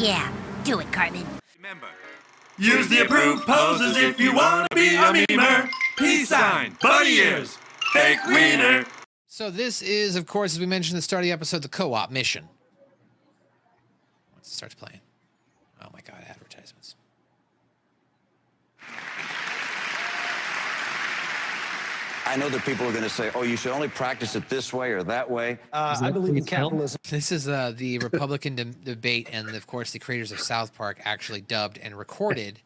Yeah, do it, Cartman. Remember, use the approved poses if you want to be a memer. Peace sign, bunny ears, fake wiener. So this is, of course, as we mentioned at the start of the episode, the co-op mission. Once it starts playing. Oh my God, advertisements. I know that people are going to say, oh, you should only practice it this way or that way. I believe in capitalism. This is the Republican debate, and of course, the creators of South Park actually dubbed and recorded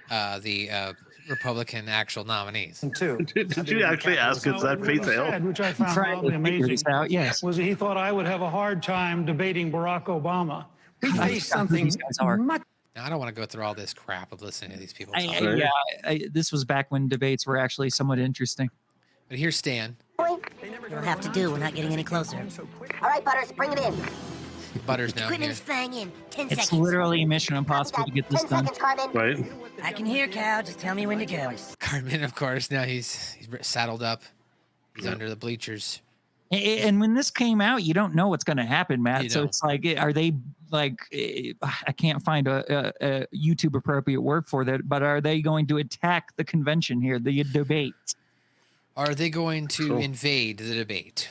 the Republican actual nominees. Did you actually ask us that, Faith Hill? Which I found oddly amazing, yes. was that he thought I would have a hard time debating Barack Obama. We face something much. Now, I don't want to go through all this crap of listening to these people talk. This was back when debates were actually somewhat interesting. But here's Stan. You'll have to do. We're not getting any closer. All right, Butters, bring it in. Butters now. Equipment is flying in. 10 It's seconds. literally Mission Impossible to get this 10 done. seconds, Cartman. Right? I can hear, Cow. Just tell me when to go. Cartman, of course, now he's saddled up. He's under the bleachers. And when this came out, you don't know what's going to happen, Matt. You So don't. it's like, are they like, I can't find a YouTube appropriate word for that, but are they going to attack the convention here, the debate? Are they going to invade the debate?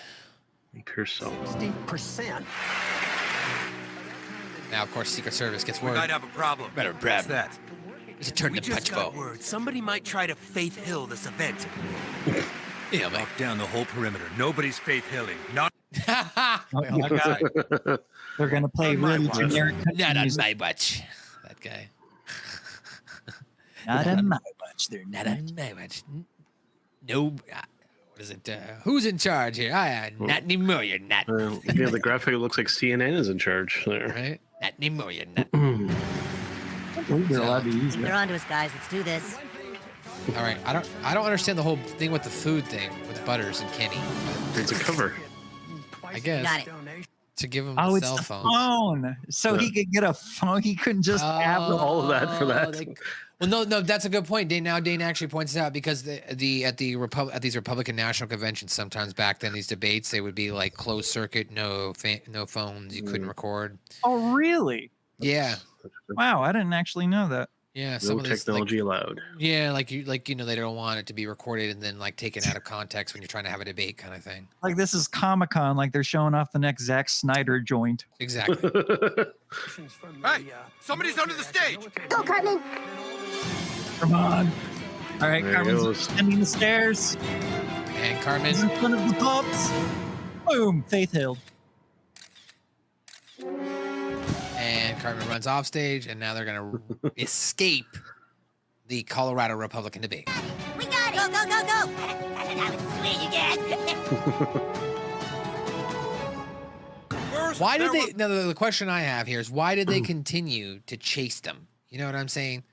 Appears so. 60%. Now, of course, Secret Service gets We word. might have a problem. Better What's grab that? It's a turn We to just punch got vote. word. Somebody might try to Faith Hill this event. Yeah, man. Lock down the whole perimeter. Nobody's Faith Hilling. Not They're going to play On my really watch. generic Not on music. my watch. That guy. Not on my watch. They're Not not. on my watch. No. What is it? Who's in charge here? Not anymore. You're not. Yeah, the graphic looks like CNN is in charge there. Right? Not anymore. You're not. They're allowed to use They're it. onto us, guys. Let's do this. All right. I don't understand the whole thing with the food thing with Butters and Kenny. It's a cover. I guess Got it. to give them Oh, it's cell the phones. phone. So he could get a phone. He couldn't just have all of that for that. Well, no, that's a good point. Dane actually points it out because at these Republican national conventions, sometimes back then these debates they would be like closed circuit, no phones, you couldn't record. Oh, really? Yeah, Wow, I didn't actually know that. yeah. No Some of these, technology allowed. yeah, like they don't want it to be recorded and then like taken out of context when you're trying to have a debate, kind of thing. Like this is Comic-Con, like they're showing off the next Zack Snyder joint. Exactly. Hey, somebody's under the stage. Go, Cartman. Come on. All right, There he Carmen's goes. ascending the stairs. And Carmen. He's in front of the pups. Boom, Faith Hill. And Cartman runs off stage, and now they're gonna escape the Colorado Republican debate. We got it. Go, go, go, go. I would swear you get. First, Why did there they? Now the question I have here is why did they continue to chase them? You know what I'm saying?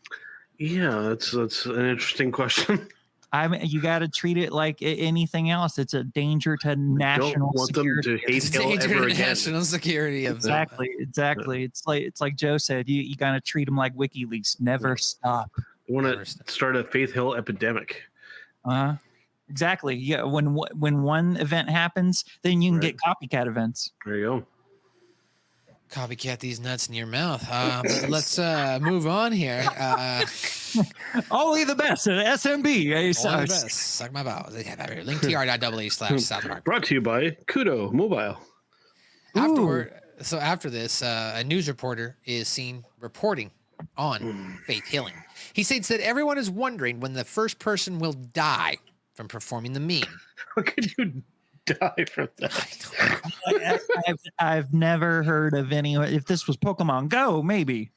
Yeah, that's an interesting question. I mean, you got to treat it like anything else. It's a danger to national Don't want security. them to hate It's Hill danger ever to again. national security of them. Exactly. It's like Joe said. You got to treat them like WikiLeaks. Never stop. They want to start a Faith Hill epidemic. Exactly. Yeah. When one event happens, then you can get copycat events. There you go. Copycat these nuts in your mouth. Let's move on here. Only the best at SMB. All the best. Suck my balls. Linktr.ee/SouthPark. Brought to you by Kudo Mobile. After this, a news reporter is seen reporting on Faith Hilling. He states that everyone is wondering when the first person will die from performing the meme. How could you die from that? I've never heard of any. If this was Pokemon Go, maybe.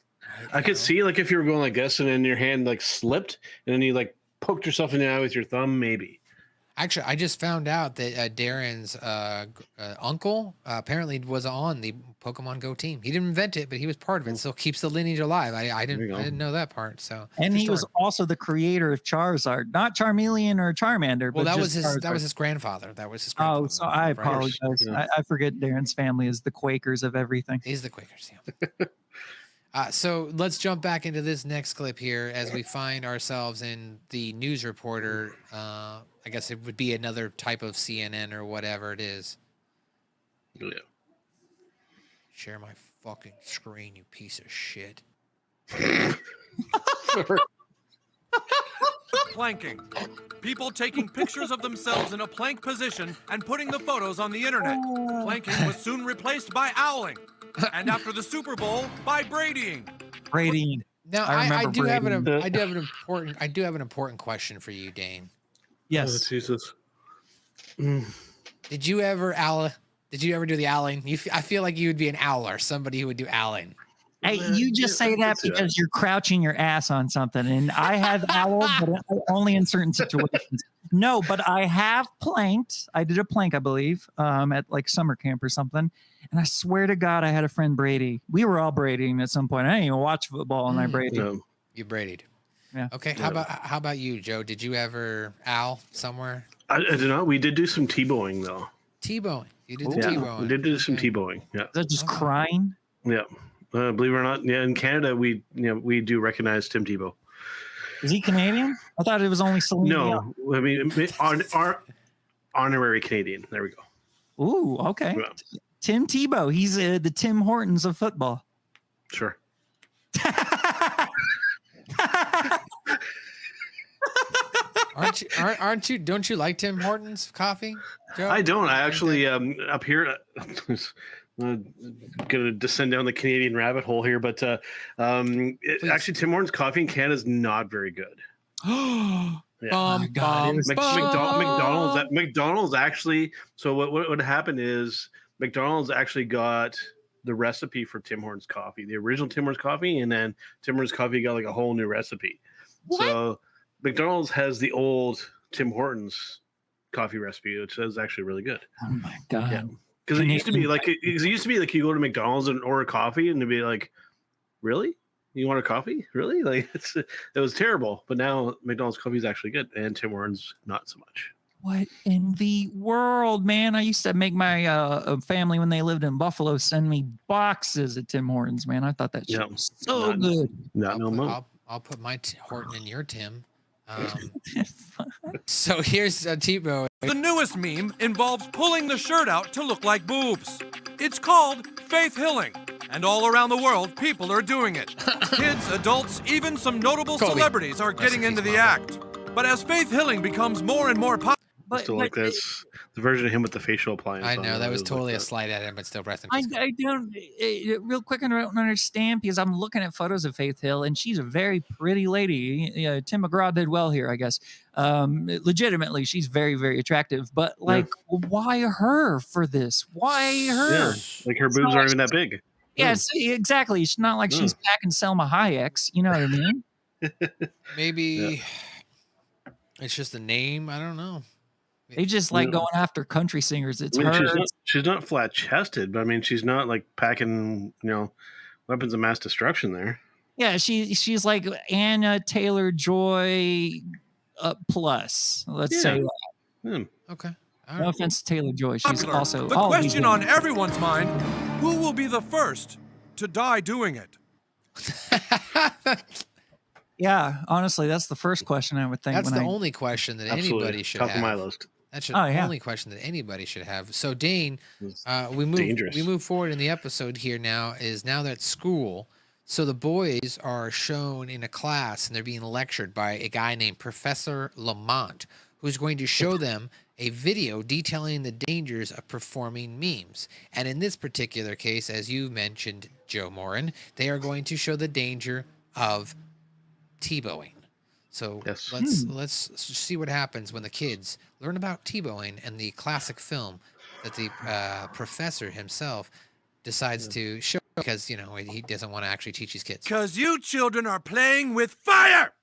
I could see like if you were going like this and then your hand like slipped and then you like poked yourself in the eye with your thumb, maybe. Actually, I just found out that Darren's uncle apparently was on the Pokemon Go team. He didn't invent it, but he was part of it. So it keeps the lineage alive. I didn't know that part. So And he was also the creator of Charizard, not Charmeleon or Charmander. Well, but that was his Charizard. grandfather. That was his Oh, grandfather. so I apologize. Yeah. I forget Darren's family is the Quakers of everything. He's the Quakers. Yeah. So let's jump back into this next clip here as we find ourselves in the news reporter. I guess it would be another type of CNN or whatever it is. Yeah. Share my fucking screen, you piece of shit. Planking. People taking pictures of themselves in a plank position and putting the photos on the internet. Planking was soon replaced by owling. And after the Super Bowl, by bradying. Brady. Now I I remember do have Brady. I do have an important question for you, Dane. Yes. Oh, Jesus. Did you ever do the owling? I feel like you would be an owler, somebody who would do owling. Hey, you just say that because you're crouching your ass on something, and I have owled, but only in certain situations. No, but I have planked. I did a plank, I believe, at like summer camp or something. And I swear to God, I had a friend Brady. We were all braiding at some point. I didn't even watch football, and I braided. No. You braided. Yeah. Okay. How about you, Joe? Did you ever owl somewhere? I did not. We did do some T-bowing though. T-bowing. You did the Yeah, T-bowing. we did do some T-bowing. Yeah. Is that just crying? Yeah. Believe it or not, yeah, in Canada we do recognize Tim Tebow. Is he Canadian? I thought it was only Celine Dion. No, I mean our honorary Canadian. There we go. Ooh, okay. Yeah. Tim Tebow. He's the Tim Hortons of football. Sure. Aren't you? Don't you like Tim Hortons coffee, Joe? I don't. I actually up here. Gonna descend down the Canadian rabbit hole here, but actually, Tim Hortons coffee in Canada is not very good. Yeah. McDonald's actually. So what happened is McDonald's actually got the recipe for Tim Hortons coffee, the original Tim Hortons coffee, and then Tim Hortons coffee got like a whole new recipe. What? So McDonald's has the old Tim Hortons coffee recipe, which is actually really good. Oh my God. Yeah. Because it used to be like you go to McDonald's and order coffee and it'd be like, really? You want a coffee? Really? Like it was terrible. But now McDonald's coffee is actually good, and Tim Hortons not so much. What in the world, man? I used to make my family when they lived in Buffalo send me boxes of Tim Hortons, man. I thought that shit was so good. I'll put my Horton in your Tim. So here's Tebow. The newest meme involves pulling the shirt out to look like boobs. It's called faith hilling, and all around the world, people are doing it. Kids, adults, even some notable celebrities are getting into the act. But as faith hilling becomes more and more popular, Still like this, the version of him with the facial appliance. I know that was totally a slight at him, but still, rest in peace. I don't real quick. I don't understand because I'm looking at photos of Faith Hill, and she's a very pretty lady. Tim McGraw did well here, I guess. Legitimately, she's very, very attractive. But like, why her for this? Why her? Yeah, like her boobs aren't even that big. Yeah, see, exactly. It's not like she's packing Selma Hayek's. You know what I mean? Maybe it's just a name. I don't know. They just like going after country singers. It's her. She's not flat chested, but I mean, she's not like packing, weapons of mass destruction there. Yeah, she's like Anna Taylor-Joy plus. Let's say that. Okay. No offense to Taylor-Joy. She's also the question on everyone's mind: who will be the first to die doing it? Yeah, honestly, that's the first question I would think. That's the only question that anybody should have. Top of my list. That's the only question that anybody should have. So Dane, we move forward in the episode here now. Is now they're at school, so the boys are shown in a class and they're being lectured by a guy named Professor Lamont, who's going to show them a video detailing the dangers of performing memes. And in this particular case, as you mentioned, Joe Morin, they are going to show the danger of T-bowing. So let's see what happens when the kids learn about T-bowing and the classic film that the professor himself decides to show because, he doesn't want to actually teach his kids. Because you children are playing with fire!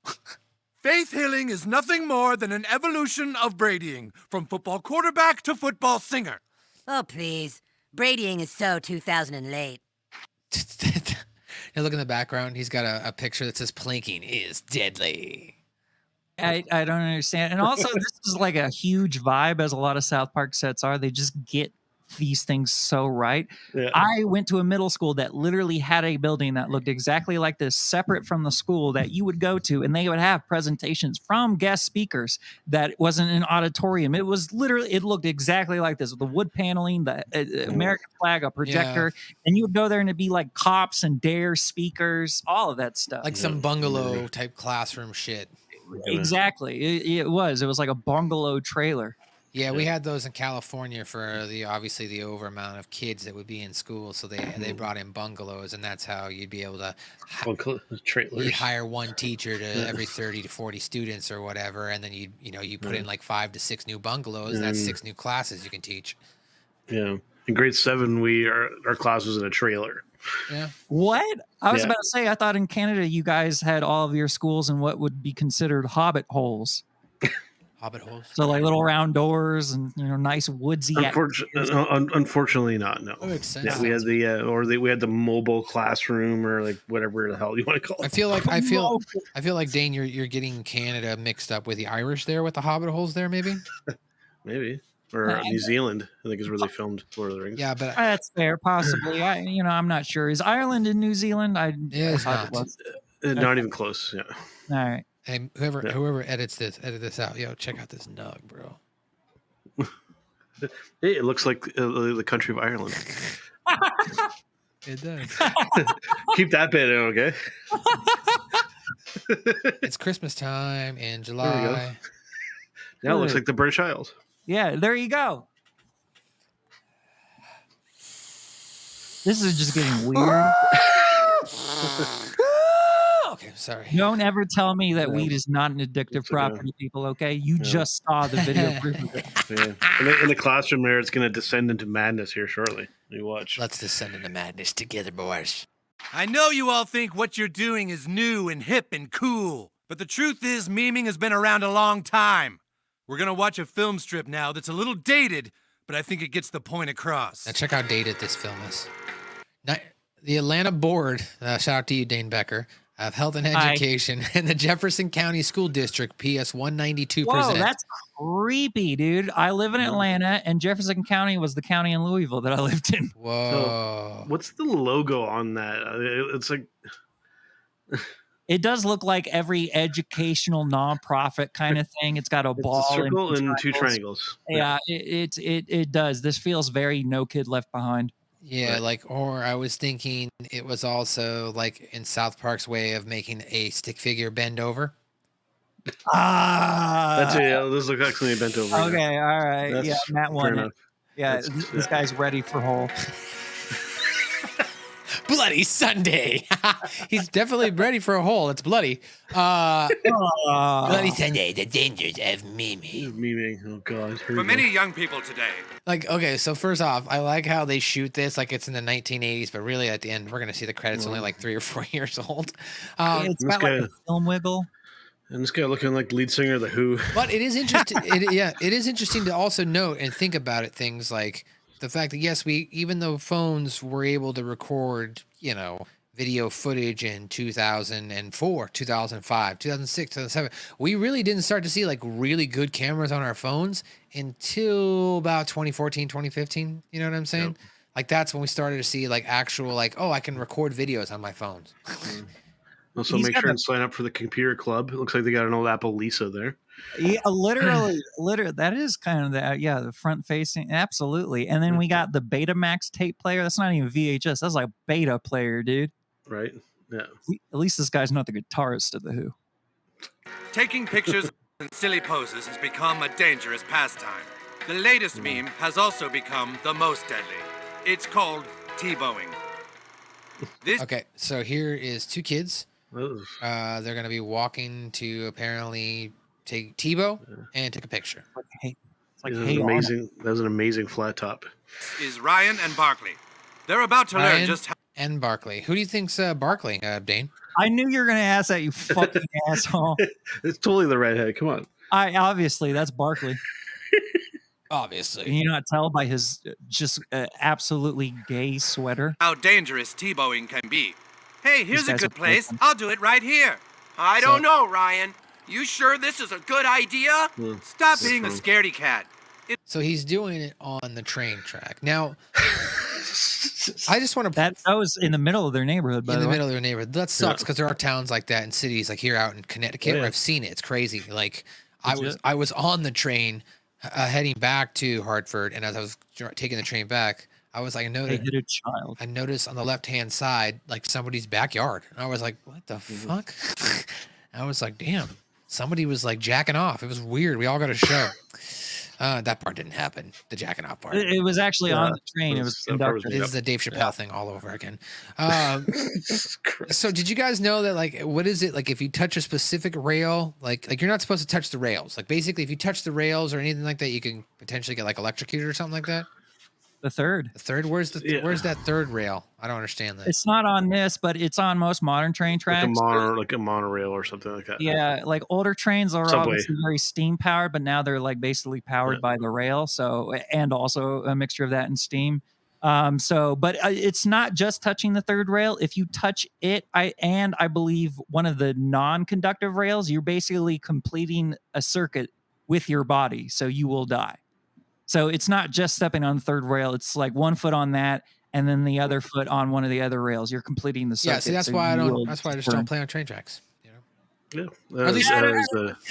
Faith healing is nothing more than an evolution of bradying, from football quarterback to football singer. Oh, please. Bradying is so 2000 and late. You look in the background, he's got a picture that says planking is deadly. I don't understand. And also, this is like a huge vibe, as a lot of South Park sets are. They just get these things so right. Yeah. I went to a middle school that literally had a building that looked exactly like this, separate from the school that you would go to, and they would have presentations from guest speakers that wasn't an auditorium. It was literally, it looked exactly like this with the wood paneling, the American flag, a projector, and you would go there and it'd be like cops and dare speakers, all of that stuff. Like some bungalow type classroom shit. Exactly. It was like a bungalow trailer. Yeah, we had those in California for obviously the over amount of kids that would be in school. So they brought in bungalows, and that's how you'd be able to trailers. you hire one teacher to every 30 to 40 students or whatever, and then you put in like 5 to 6 new bungalows. And that's 6 new classes you can teach. Yeah, in grade 7, our class was in a trailer. Yeah. What? I was about to say, I thought in Canada you guys had all of your schools in what would be considered hobbit holes. Hobbit holes. So like little round doors and nice woodsy. Unfortunately not. No. That makes sense. Yeah, we had we had the mobile classroom or like whatever the hell you want to call it. I feel like Dane, you're getting Canada mixed up with the Irish there with the Hobbit holes there, maybe. Maybe. Or New Zealand, I think is where they filmed Lord of the Rings. Yeah, but that's fair, possibly. I'm not sure. Is Ireland in New Zealand? It's not. Not even close. Yeah. All right. Hey, whoever edit this out. Yo, check out this nug, bro. Hey, it looks like the country of Ireland. It does. Keep that bit in, okay? It's Christmas time in July. Now it looks like the British Isles. Yeah, there you go. This is just getting weird. Okay, sorry. Don't ever tell me that weed is not an addictive property, people, okay? You just saw the video proof of it. Yeah. In the classroom there, it's going to descend into madness here shortly. You watch. Let's descend into madness together, boys. I know you all think what you're doing is new and hip and cool, but the truth is memeing has been around a long time. We're going to watch a film strip now that's a little dated, but I think it gets the point across. Now check how dated this film is. Now, the Atlanta Board, shout out to you, Dane Becker, of Health and Education and the Jefferson County School District, PS 192 Whoa, that's creepy, dude. I live in Atlanta, and Jefferson County was the county in Louisville that I lived in. Whoa. So, what's the logo on that? It's like... It does look like every educational nonprofit kind of thing. It's got a ball, a circle and 2 triangles. triangles. Yeah, it does. This feels very No Kid Left Behind. Yeah, or I was thinking it was also like in South Park's way of making a stick figure bend over. That's it. Yeah, this looks actually bent over. Okay, all right. That's Matt won it. Yeah, this guy's ready for hole. Bloody Sunday. He's definitely ready for a hole. It's bloody. Bloody Sunday, the dangers of memeing. Memeing. Oh, God. For many young people today. Like, okay, so first off, I like how they shoot this like it's in the 1980s, but really at the end, we're going to see the credits only like 3 or 4 years old. It's got like a film wiggle. And this guy looking like the lead singer of The Who. But it is interesting. It is interesting to also note and think about it. Things like the fact that, yes, even though phones were able to record, video footage in 2004, 2005, 2006, 2007, we really didn't start to see like really good cameras on our phones until about 2014, 2015. You know what I'm saying? Yep. Like that's when we started to see like actual like, oh, I can record videos on my phones. Also, make sure and sign up for the computer club. It looks like they got an old Apple Lisa there. Yeah, literally, that is kind of the front facing, absolutely. And then we got the Betamax tape player. That's not even VHS. That's like beta player, dude. Right? Yeah. At least this guy's not the guitarist of The Who. Taking pictures and silly poses has become a dangerous pastime. The latest meme has also become the most deadly. It's called T-bowing. Okay, so here is 2 kids. They're going to be walking to apparently take T-bow and take a picture. That was an amazing flat top. Is Ryan and Barkley. They're about to learn just how. And Barkley. Who do you think's Barkley, Dane? I knew you were going to ask that, you fucking asshole. It's totally the redhead. Come on. Obviously, that's Barkley. Obviously. Can you not tell by his just absolutely gay sweater? How dangerous T-bowing can be. Hey, here's a good place. I'll do it right here. I don't know, Ryan. You sure this is a good idea? Stop being a scaredy cat. So he's doing it on the train track. Now, I just want to That was in the middle of their neighborhood, by in the the way. middle of your neighborhood. That sucks because there are towns like that in cities like here out in Connecticut where I've seen it. It's crazy. Like I was on the train heading back to Hartford, and as I was taking the train back, I was like, They hit a child. I noticed on the left hand side like somebody's backyard. And I was like, what the fuck? I was like, damn, somebody was like jacking off. It was weird. We all got a show. That part didn't happen. The jacking off part. It was actually on the train. It was conducted. This is the Dave Chappelle thing all over again. So did you guys know that like what is it like if you touch a specific rail, like you're not supposed to touch the rails. Like basically if you touch the rails or anything like that, you can potentially get like electrocuted or something like that? The third. The third? Where's that third rail? I don't understand that. It's not on this, but it's on most modern train tracks. Like a monorail or something like that. Yeah, like older trains are Subway. obviously very steam powered, but now they're like basically powered by the rail. So, and also a mixture of that and steam. But it's not just touching the third rail. If you touch it, I believe one of the non-conductive rails, you're basically completing a circuit with your body, so you will die. So it's not just stepping on the third rail. It's like one foot on that, and then the other foot on one of the other rails. You're completing the circuit. Yeah, see, that's why I just don't play on train tracks. Yeah, At least I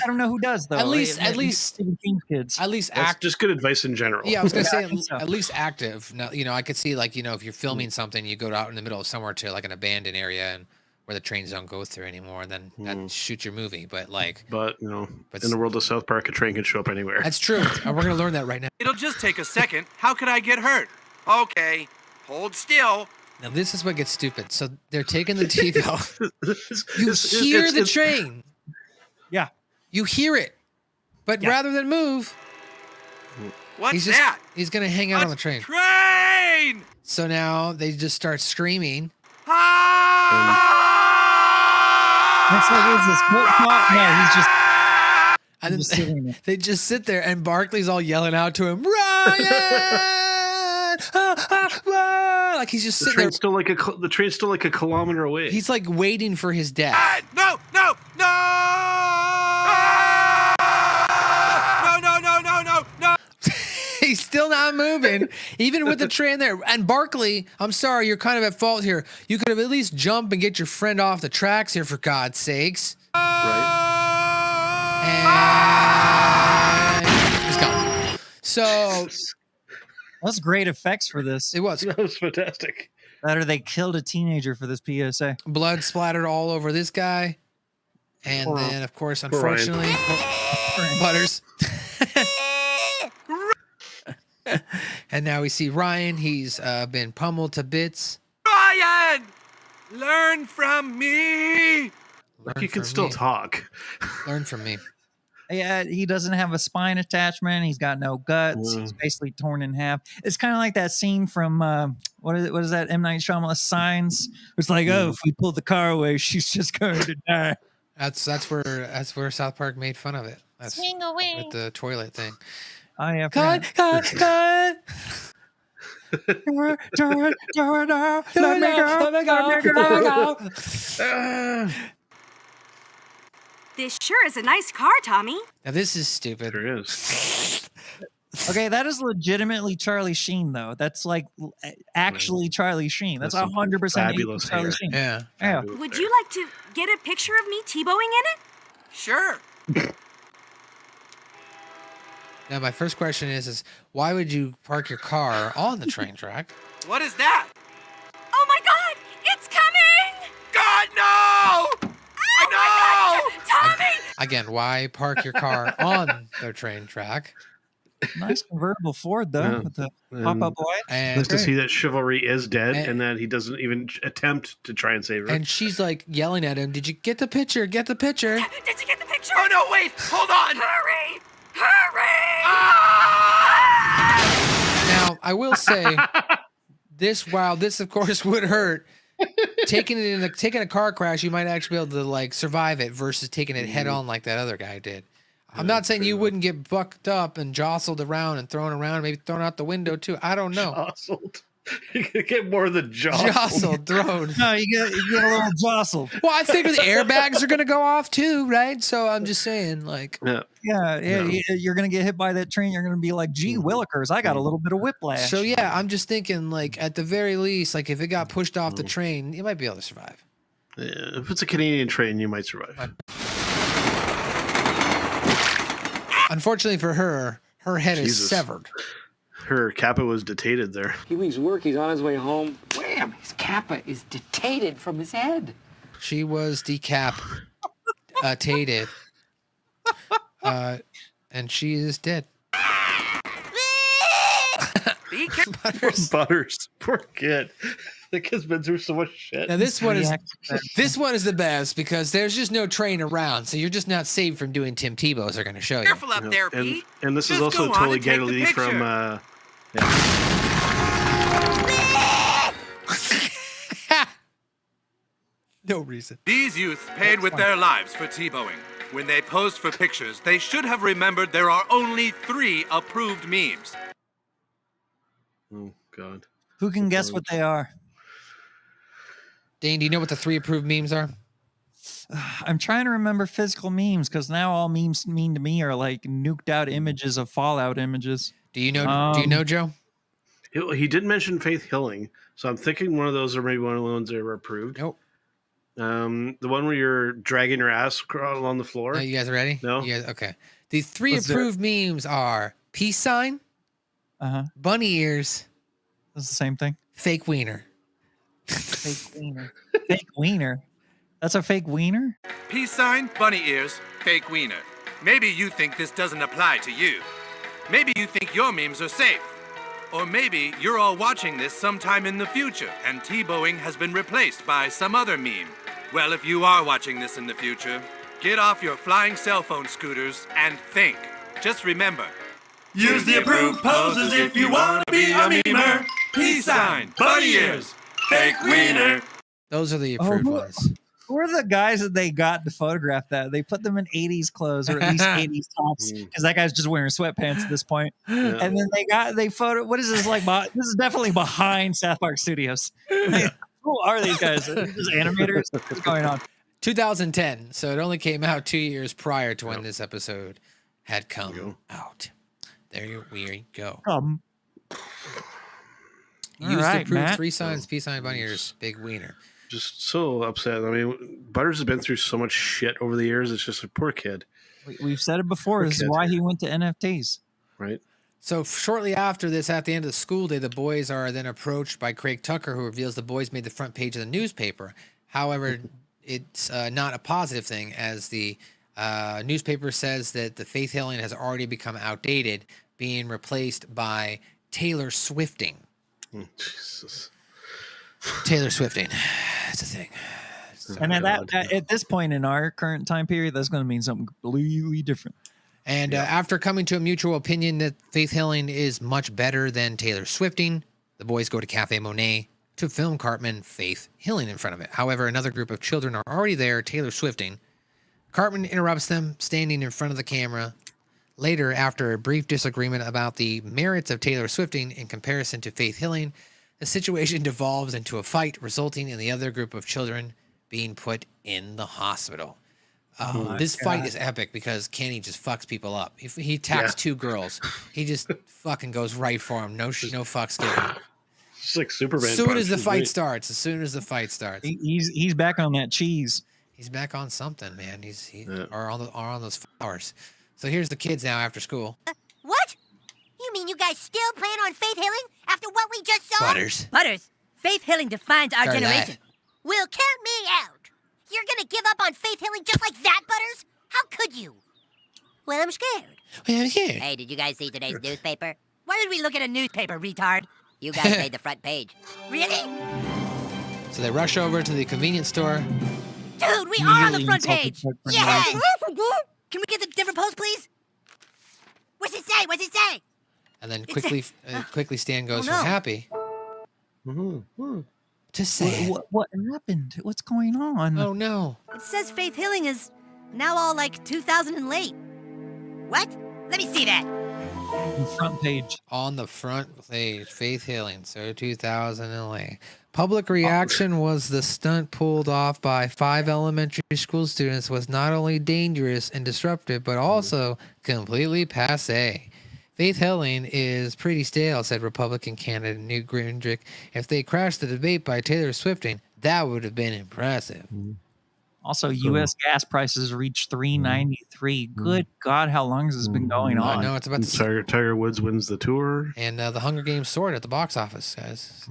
don't know who does though. At least kids. At least that's just good advice in general. Yeah, I was gonna say so. at least active. Now, I could see like if you're filming something, you go out in the middle of somewhere to like an abandoned area and where the trains don't go through anymore, and then that shoots your movie. But in the world of South Park, a train can show up anywhere. That's true. And we're gonna learn that right now. It'll just take a second. How could I get hurt? Okay, hold still. Now this is what gets stupid. So they're taking the teeth off. You hear the train. Yeah. You hear it. But rather than move, What's that? He's gonna hang out on the train. Train! So now they just start screaming. That's like, is this no, he's just. And then they just sit there, and Barkley's all yelling out to him, Ryan! Like he's just sitting there. The train's still like a kilometer away. He's like waiting for his death. No! No! He's still not moving, even with the train there. And Barkley, I'm sorry, you're kind of at fault here. You could have at least jumped and get your friend off the tracks here, for God's sakes. Right. And he's gone. So that's great effects for this. It was. That was fantastic. Better they killed a teenager for this PSA. Blood splattered all over this guy. And then, of course, unfortunately, Butters. And now we see Ryan. He's been pummeled to bits. Ryan! Learn from me! You can still talk. Learn from me. Yeah, he doesn't have a spine attachment. He's got no guts. He's basically torn in half. It's kind of like that scene from what is that M. Night Shyamalan Signs? It's like, oh, if we pull the car away, she's just going to die. That's where South Park made fun of it. That's with the toilet thing. Oh yeah. Cut. Let me go. This sure is a nice car, Tommy. Now this is stupid. There is. Okay, that is legitimately Charlie Sheen, though. That's like actually Charlie Sheen. That's 100% fabulous Charlie hair. Sheen. Yeah. Yeah. Would you like to get a picture of me T-bowing in it? Sure. Now my first question is why would you park your car on the train track? What is that? Oh my God! It's coming! God, no! Oh my God! Tommy! Again, why park your car on the train track? Nice convertible Ford, though, Yeah. with the pop-up light. And Nice to see that chivalry is dead and that he doesn't even attempt to try and save her. And she's like yelling at him, "Did you get the picture? Get the picture!" Did you get the picture? Oh, no, wait! Hold on! Hurry! Hurry! Now I will say while this of course would hurt, taking a car crash, you might actually be able to like survive it versus taking it head on like that other guy did. I'm not saying you wouldn't get bucked up and jostled around and thrown around, maybe thrown out the window too. I don't know. Jostled. You get more than jostled. thrown. No, you get a little jostled. Well, I figure the airbags are gonna go off too, right? So I'm just saying, like, Yeah. You're gonna get hit by that train. You're gonna be like, gee, Willikers, I got a little bit of whiplash. so yeah, I'm just thinking, like, at the very least, like, if it got pushed off the train, you might be able to survive. Yeah, if it's a Canadian train, you might survive. Unfortunately for her, her head is Jesus. severed. Her kappa was detated there. He leaves work, he's on his way home. Wham! His kappa is detated from his head. She was decapitated, and she is dead. Be careful. Butters. Poor kid. The kid's been through so much shit. Now this one is the best because there's just no train around, so you're just not saved from doing Tim Tebow's. They're going to show you. Careful up there, Pete. And this is Just also go on totally and take the Galilee from No reason. These youths paid with their lives for Tebowing. When they posed for pictures, they should have remembered there are only 3 approved memes. Oh God. Who can guess what they are? Dane, do you know what the 3 approved memes are? I'm trying to remember physical memes because now all memes mean to me are like nuked out images of Fallout images. Do you know? Do you know, Joe? He did mention Faith Hilling, so I'm thinking one of those are maybe one of the ones that were approved. Nope. The one where you're dragging your ass along the floor. You guys ready? No. You guys, okay. The 3 Let's do approved memes are peace sign, bunny ears, That's the same thing. fake wiener. Fake wiener. Fake wiener. That's a fake wiener? Peace sign, bunny ears, fake wiener. Maybe you think this doesn't apply to you. Maybe you think your memes are safe. Or maybe you're all watching this sometime in the future and Tebowing has been replaced by some other meme. Well, if you are watching this in the future, get off your flying cell phone scooters and think. Just remember, use the approved poses if you want to be a memer. Peace sign, bunny ears, fake wiener. Those are the approved ones. Who are the guys that they got to photograph that? They put them in 80s clothes or at least 80s tops because that guy's just wearing sweatpants at this point. Yeah. And then they photo. What is this like? This is definitely behind South Park Studios. Who are these guys? Are they just animators? What's going on? 2010. So it only came out 2 years prior to when this episode had come out. There we go. Use the approved 3 signs, peace sign, bunny ears, big wiener. Just so upset. I mean, Butters has been through so much shit over the years. It's just a poor kid. We've said it before. This is why he went to NFTs. Right. So shortly after this, at the end of the school day, the boys are then approached by Craig Tucker, who reveals the boys made the front page of the newspaper. However, it's not a positive thing, as the newspaper says that the Faith Hilling has already become outdated, being replaced by Taylor Swifting. Jesus. Taylor Swifting. That's a thing. And at this point in our current time period, that's going to mean something completely different. And after coming to a mutual opinion that Faith Hilling is much better than Taylor Swifting, the boys go to Cafe Monet to film Cartman Faith Hilling in front of it. However, another group of children are already there, Taylor Swifting. Cartman interrupts them, standing in front of the camera. Later, after a brief disagreement about the merits of Taylor Swifting in comparison to Faith Hilling, the situation devolves into a fight, resulting in the other group of children being put in the hospital. This fight is epic because Kenny just fucks people up. He attacks 2 girls. He just fucking goes right for them. No fucks given. It's like Superman. As soon as the fight starts. He's back on that cheese. He's back on something, man. Or on those flowers. So here's the kids now after school. What? You mean you guys still plan on Faith Hilling after what we just saw? Butters, Faith Hilling defines our Start generation. that. Well, count me out. You're gonna give up on Faith Hilling just like that, Butters? How could you? Well, I'm scared. Hey, did you guys see today's newspaper? Why did we look at a newspaper, retard? You guys made the front page. Really? So they rush over to the convenience store. Dude, we are on the front page. Yes! Can we get the different pose, please? What's it say? And then quickly Stan goes Oh, no. from happy to sad. What happened? What's going on? Oh no. It says Faith Hilling is now all like 2000 and late. What? Let me see that. Front page. On the front page, Faith Healing, so 2000 LA. Public reaction was the stunt pulled off by 5 elementary school students was not only dangerous and disruptive, but also completely passé. Faith Healing is pretty stale, said Republican candidate Newt Gingrich. If they crashed the debate by Taylor Swifting, that would have been impressive. Also, U.S. gas prices reached $3.93. Good God, how long has this been going on? I know it's about to. Tiger Woods wins the tour, and the Hunger Games sword at the box office, guys.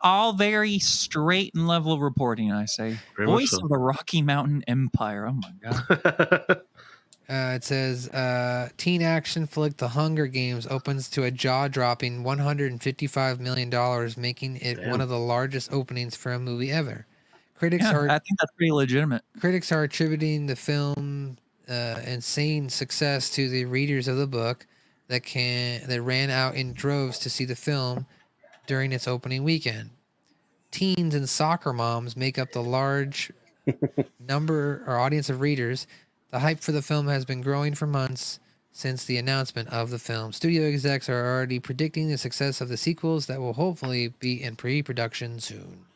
All very straight and level reporting, I say. Very Voice much so. of the Rocky Mountain Empire. Oh my God. It says teen action flick The Hunger Games opens to a jaw-dropping $155 million, making it one of the largest openings for a movie ever. I think that's pretty legitimate. Critics are attributing the film insane success to the readers of the book that ran out in droves to see the film during its opening weekend. Teens and soccer moms make up the large number or audience of readers. The hype for the film has been growing for months since the announcement of the film. Studio execs are already predicting the success of the sequels that will hopefully be in pre-production soon.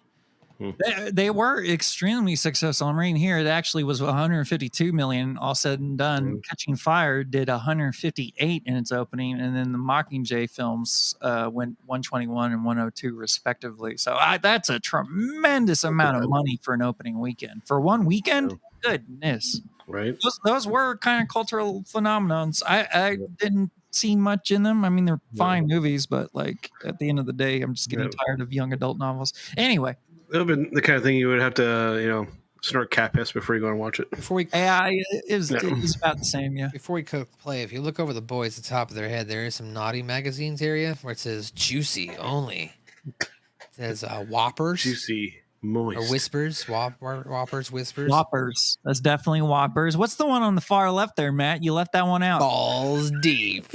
They were extremely successful. I'm reading here. It actually was 152 million, all said and done. Catching Fire did 158 in its opening, and then the Mockingjay films went 121 and 102 respectively. So that's a tremendous amount of money for an opening weekend. For one weekend, goodness. Right. Those were kind of cultural phenomenons. I didn't see much in them. I mean, they're fine movies, but like at the end of the day, I'm just getting tired of young adult novels. Anyway. It would have been the kind of thing you would have to, snort cat piss before you go and watch it. Before we, it was about the same, yeah. Before we play, if you look over the boys at the top of their head, there is some naughty magazines area where it says juicy only. It says Whoppers. Juicy, moist. Or Whispers. Whoppers, Whispers. Whoppers. That's definitely Whoppers. What's the one on the far left there, Matt? You left that one out. Balls deep.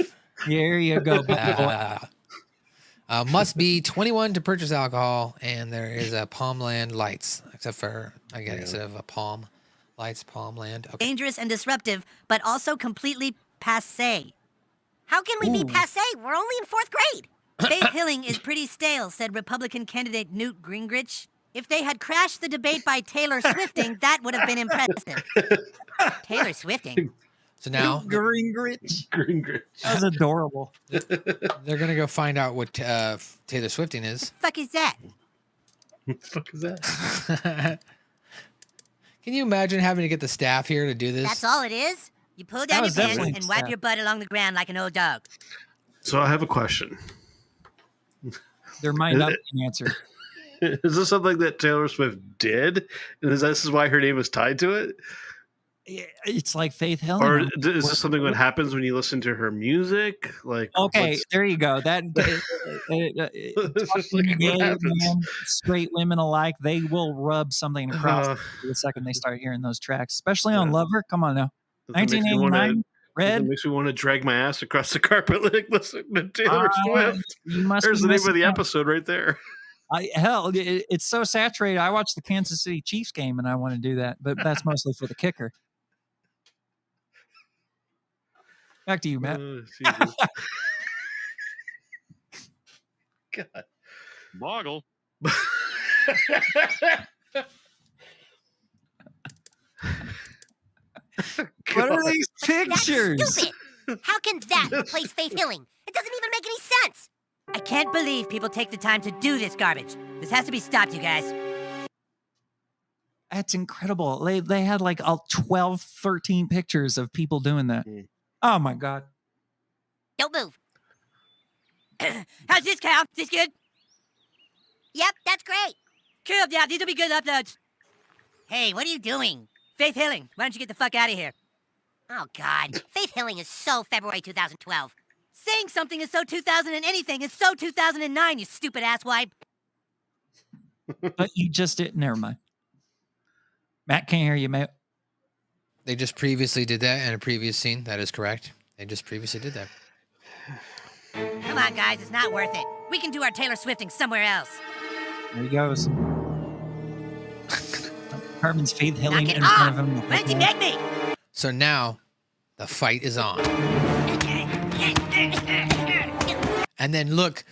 There you go. Must be 21 to purchase alcohol, and there is a Palmland Lights, except for, I guess, instead of a Palm Lights, Palmland. Okay. Dangerous and disruptive, but also completely passé. How can we be passé? We're only in 4th grade. Faith Healing is pretty stale, said Republican candidate Newt Gingrich. If they had crashed the debate by Taylor Swifting, that would have been impressive. Taylor Swifting? So now, Gingrich. That was adorable. They're gonna go find out what Taylor Swifting is. Fuck is that? What the fuck is that? Can you imagine having to get the staff here to do this? That's all it is? You pull down your pants and wipe your butt along the ground like an old dog. So I have a question. There might not be an answer. Is this something that Taylor Swift did? And is this why her name is tied to it? It's like Faith Healing. Or is this something that happens when you listen to her music? Like, okay, there you go. That straight women alike, they will rub something across the second they start hearing those tracks, especially on Lover. Come on now, 1989. Red makes me want to drag my ass across the carpet like listen to Taylor Swift. There's the name of the episode right there. It's so saturated. I watched the Kansas City Chiefs game and I want to do that, but that's mostly for the kicker. Back to you, Matt. God. Boggle. What are these pictures? That's stupid. How can that replace Faith Healing? It doesn't even make any sense. I can't believe people take the time to do this garbage. This has to be stopped, you guys. That's incredible. They had like 12, 13 pictures of people doing that. Oh my God. Don't move. How's this, Cal? This good? Yep, that's great. Cool, yeah, these will be good uploads. Hey, what are you doing? Faith Healing, why don't you get the fuck out of here? Oh, God. Faith Healing is so February 2012. Saying something is so 2000 and anything is so 2009, you stupid asswipe. But you just didn't. Never mind. Matt, can't hear you, Matt. They just previously did that in a previous scene. That is correct. They just previously did that. Come on, guys. It's not worth it. We can do our Taylor Swifting somewhere else. There he goes. Carmen's Faith Healing Knock it in front off. of him. Why didn't you make me? So now, the fight is on. And then look,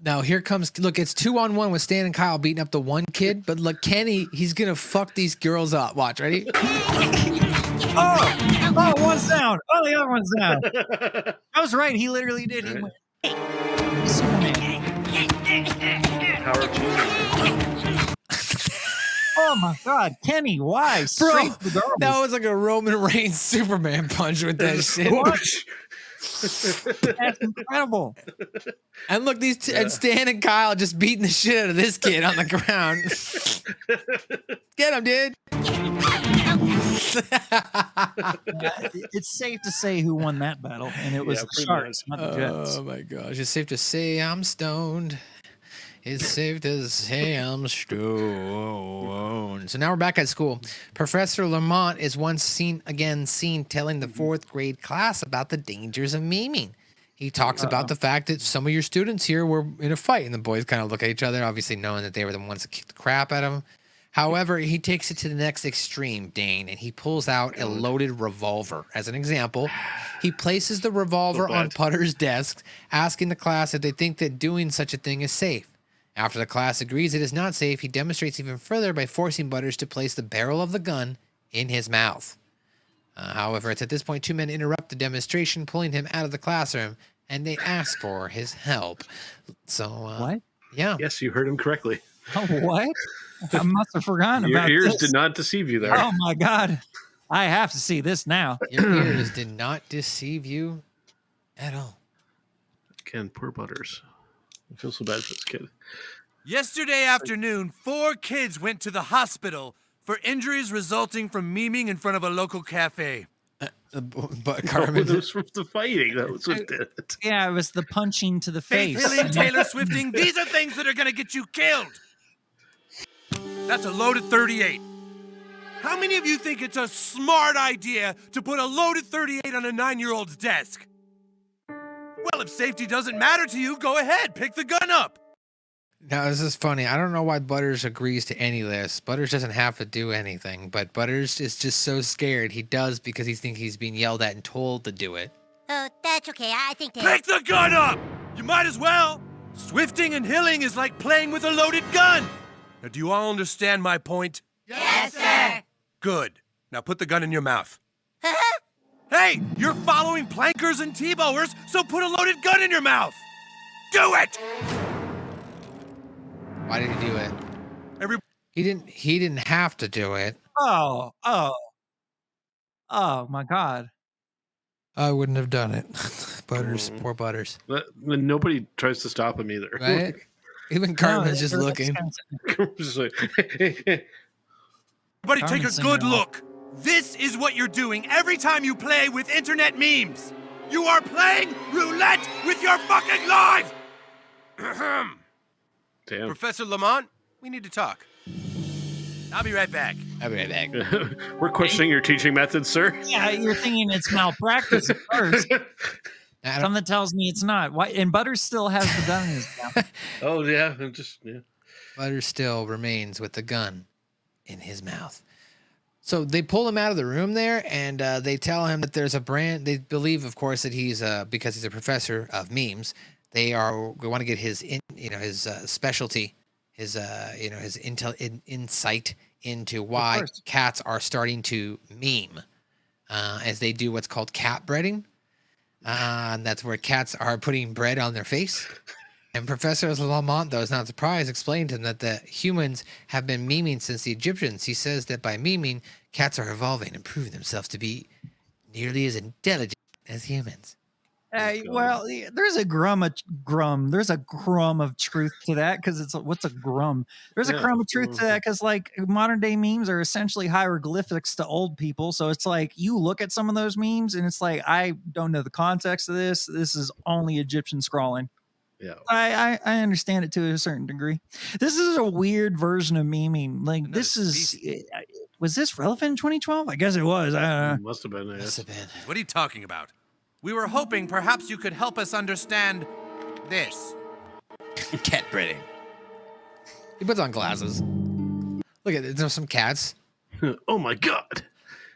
now here comes, look, it's 2-on-1 with Stan and Kyle beating up the one kid, but look, Kenny, he's gonna fuck these girls up. Watch, ready? Oh, one's down. Oh, the other one's down. I was right. He literally did. He went. Power of cheese. Oh my God, Kenny, why? Bro, Straight to the garbage. that was like a Roman Reigns Superman punch with that shit. That's incredible. And look, these and Stan and Kyle just beating the shit out of this kid on the ground. Get him, dude. It's safe to say who won that battle, and it was the Sharks, not the Jets. Oh my gosh, it's safe to say I'm stoned. It's safe to say I'm stoned. So now we're back at school. Professor Lamont is once seen telling the 4th grade class about the dangers of memeing. He talks about the fact that some of your students here were in a fight, and the boys kind of look at each other, obviously knowing that they were the ones that kicked the crap out of him. However, he takes it to the next extreme, Dane, and he pulls out a loaded revolver. As an example, he places the revolver on Putter's desk, asking the class if they think that doing such a thing is safe. After the class agrees it is not safe, he demonstrates even further by forcing Butters to place the barrel of the gun in his mouth. However, it's at this point 2 men interrupt the demonstration, pulling him out of the classroom, and they ask for his help. So, what? Yeah. Yes, you heard him correctly. Oh, what? I must have forgotten about Your ears this. did not deceive you there. Oh my God. I have to see this now. Your ears did not deceive you at all. Ken, poor Butters. I feel so bad for this kid. Yesterday afternoon, 4 kids went to the hospital for injuries resulting from memeing in front of a local cafe. But Carmen, that was from the fighting. That was what did it. Yeah, it was the punching to the Faith face. Hilling, Taylor Swifting, these are things that are going to get you killed. That's a loaded 38. How many of you think it's a smart idea to put a loaded 38 on a 9-year-old's desk? Well, if safety doesn't matter to you, go ahead, pick the gun up. now this is funny. I don't know why Butters agrees to any of this. Butters doesn't have to do anything, but Butters is just so scared. He does because he thinks he's being yelled at and told to do it. Oh, that's okay. I think that... Pick the gun up! You might as well. Swifting and hilling is like playing with a loaded gun. Now, do you all understand my point? Yes, sir. Good. Now put the gun in your mouth. Hey, you're following plankers and T-bowers, so put a loaded gun in your mouth. Do it! Why did he do it? Every He didn't have to do it. Oh my God. I wouldn't have done it. Butters, poor Butters. But nobody tries to stop him either. Right? Even Carmen's just looking. Just like, Everybody take a Carmen's good singing look. This is what you're doing every time you play with internet memes. You are playing roulette with your fucking life! damn. Professor Lamont, we need to talk. I'll be right back. I'll be right back. We're questioning your teaching methods, sir. Yeah, you're thinking it's malpractice at first. Something tells me it's not. Why? And Butters still has the gun in his mouth. Oh yeah, Butters still remains with the gun in his mouth. So they pull him out of the room there, and they tell him that there's a brand. They believe, of course, that he's because he's a professor of memes. They want to get his specialty, his insight into why cats are starting to meme, as they do what's called cat breeding. And that's where cats are putting bread on their face. And Professor Lamont, though, is not surprised, explained to him that the humans have been memeing since the Egyptians. He says that by memeing, cats are evolving and proving themselves to be nearly as intelligent as humans. Well, there's a crumb of truth to that, because it's what's a grum? There's a crumb of truth to that, because like modern day memes are essentially hieroglyphics to old people. So it's like you look at some of those memes and it's like, I don't know the context of this. This is only Egyptian scrawling. Yeah, I understand it to a certain degree. This is a weird version of memeing. Like was this relevant in 2012? I guess it was. Must have been. Must have been. What are you talking about? We were hoping perhaps you could help us understand this. Cat breeding. He puts on glasses. Look at it. There's some cats. Oh my God.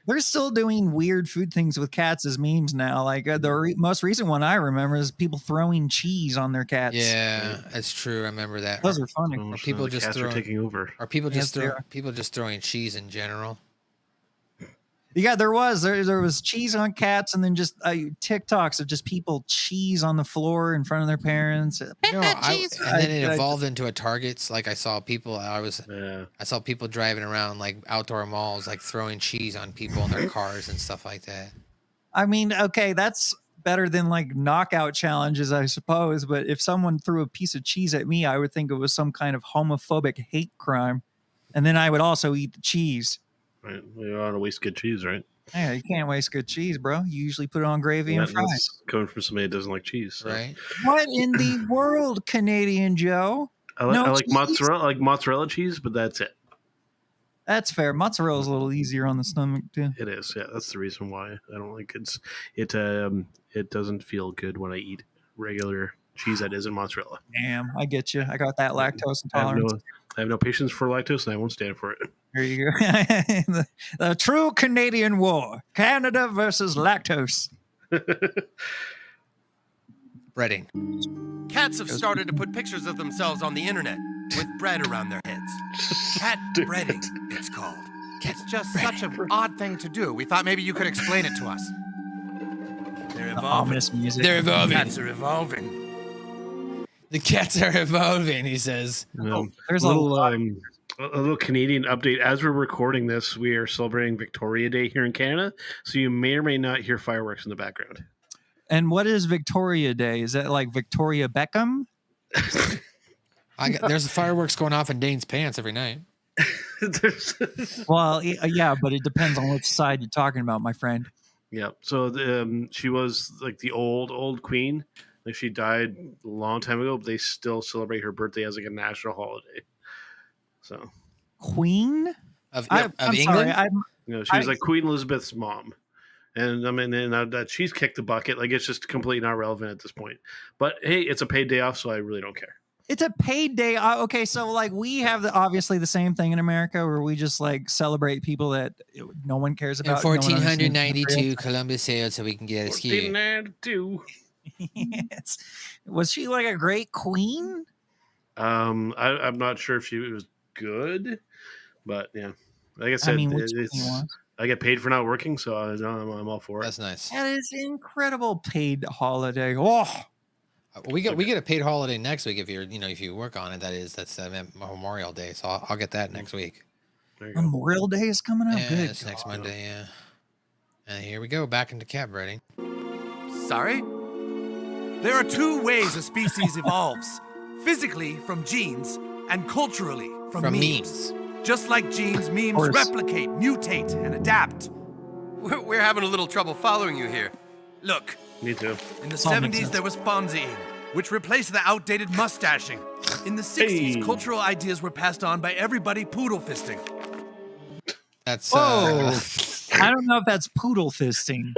They're still doing weird food things with cats as memes now. Like the most recent one I remember is people throwing cheese on their cats. Yeah, that's true. I remember that. Those are funny. Or people just cats are taking over. Or people just Yes, people just throwing cheese in general. Yeah, there was cheese on cats, and then just TikToks of just people cheese on the floor in front of their parents. And then it evolved into a Target's. Like I saw people. I saw people driving around like outdoor malls, like throwing cheese on people in their cars and stuff like that. I mean, okay, that's better than like knockout challenges, I suppose. But if someone threw a piece of cheese at me, I would think it was some kind of homophobic hate crime, and then I would also eat the cheese. Right. We don't want to waste good cheese, right? Yeah, you can't waste good cheese, bro. You usually put it on gravy and fries. Coming from somebody that doesn't like cheese, so. Right? What in the world, Canadian Joe? I like mozzarella cheese, but that's it. That's fair. Mozzarella is a little easier on the stomach too. It is, yeah. That's the reason why I don't like it. It doesn't feel good when I eat regular cheese that isn't mozzarella. Damn, I get you. I got that lactose intolerance. I have no patience for lactose, and I won't stand for it. There you go. The true Canadian war: Canada versus lactose. Breading. Cats have started to put pictures of themselves on the internet with bread around their heads. Cat breading, it's called. It's just such an odd thing to do. We thought maybe you could explain it to us. They're evolving. Ominous music. They're evolving. Cats are evolving. The cats are evolving, he says. There's a little Canadian update. As we're recording this, we are celebrating Victoria Day here in Canada, so you may or may not hear fireworks in the background. And what is Victoria Day? Is that like Victoria Beckham? There's fireworks going off in Dane's pants every night. Well, yeah, but it depends on which side you're talking about, my friend. Yeah. So she was like the old queen. Like she died a long time ago, but they still celebrate her birthday as like a national holiday. So, Queen of I'm England. Sorry, she was like Queen Elizabeth's mom, and I mean, that she's kicked the bucket. Like it's just completely not relevant at this point. But hey, it's a paid day off, so I really don't care. It's a paid day. Okay, so like we have obviously the same thing in America where we just like celebrate people that no one cares about. In 1492, Columbus sailed so we can get a ski. 1492. Yes. Was she like a great queen? I'm not sure if she was good, but yeah, like I said, I get paid for not working, so I'm all for it. That's nice. That is an incredible paid holiday. Oh, we get a paid holiday next week if you work on it. That's Memorial Day, so I'll get that next week. Memorial Day is coming up. Yeah, Good. it's next Monday. Yeah. And here we go back into cat breeding. Sorry? There are two ways a species evolves. Physically from genes and culturally from memes. Just like genes, memes replicate, mutate, and adapt. We're having a little trouble following you here. Look. Me too. In the 70s, there was Fonzie, which replaced the outdated mustaching. In the 60s, cultural ideas were passed on by everybody poodle fisting. That's I don't know if that's poodle fisting.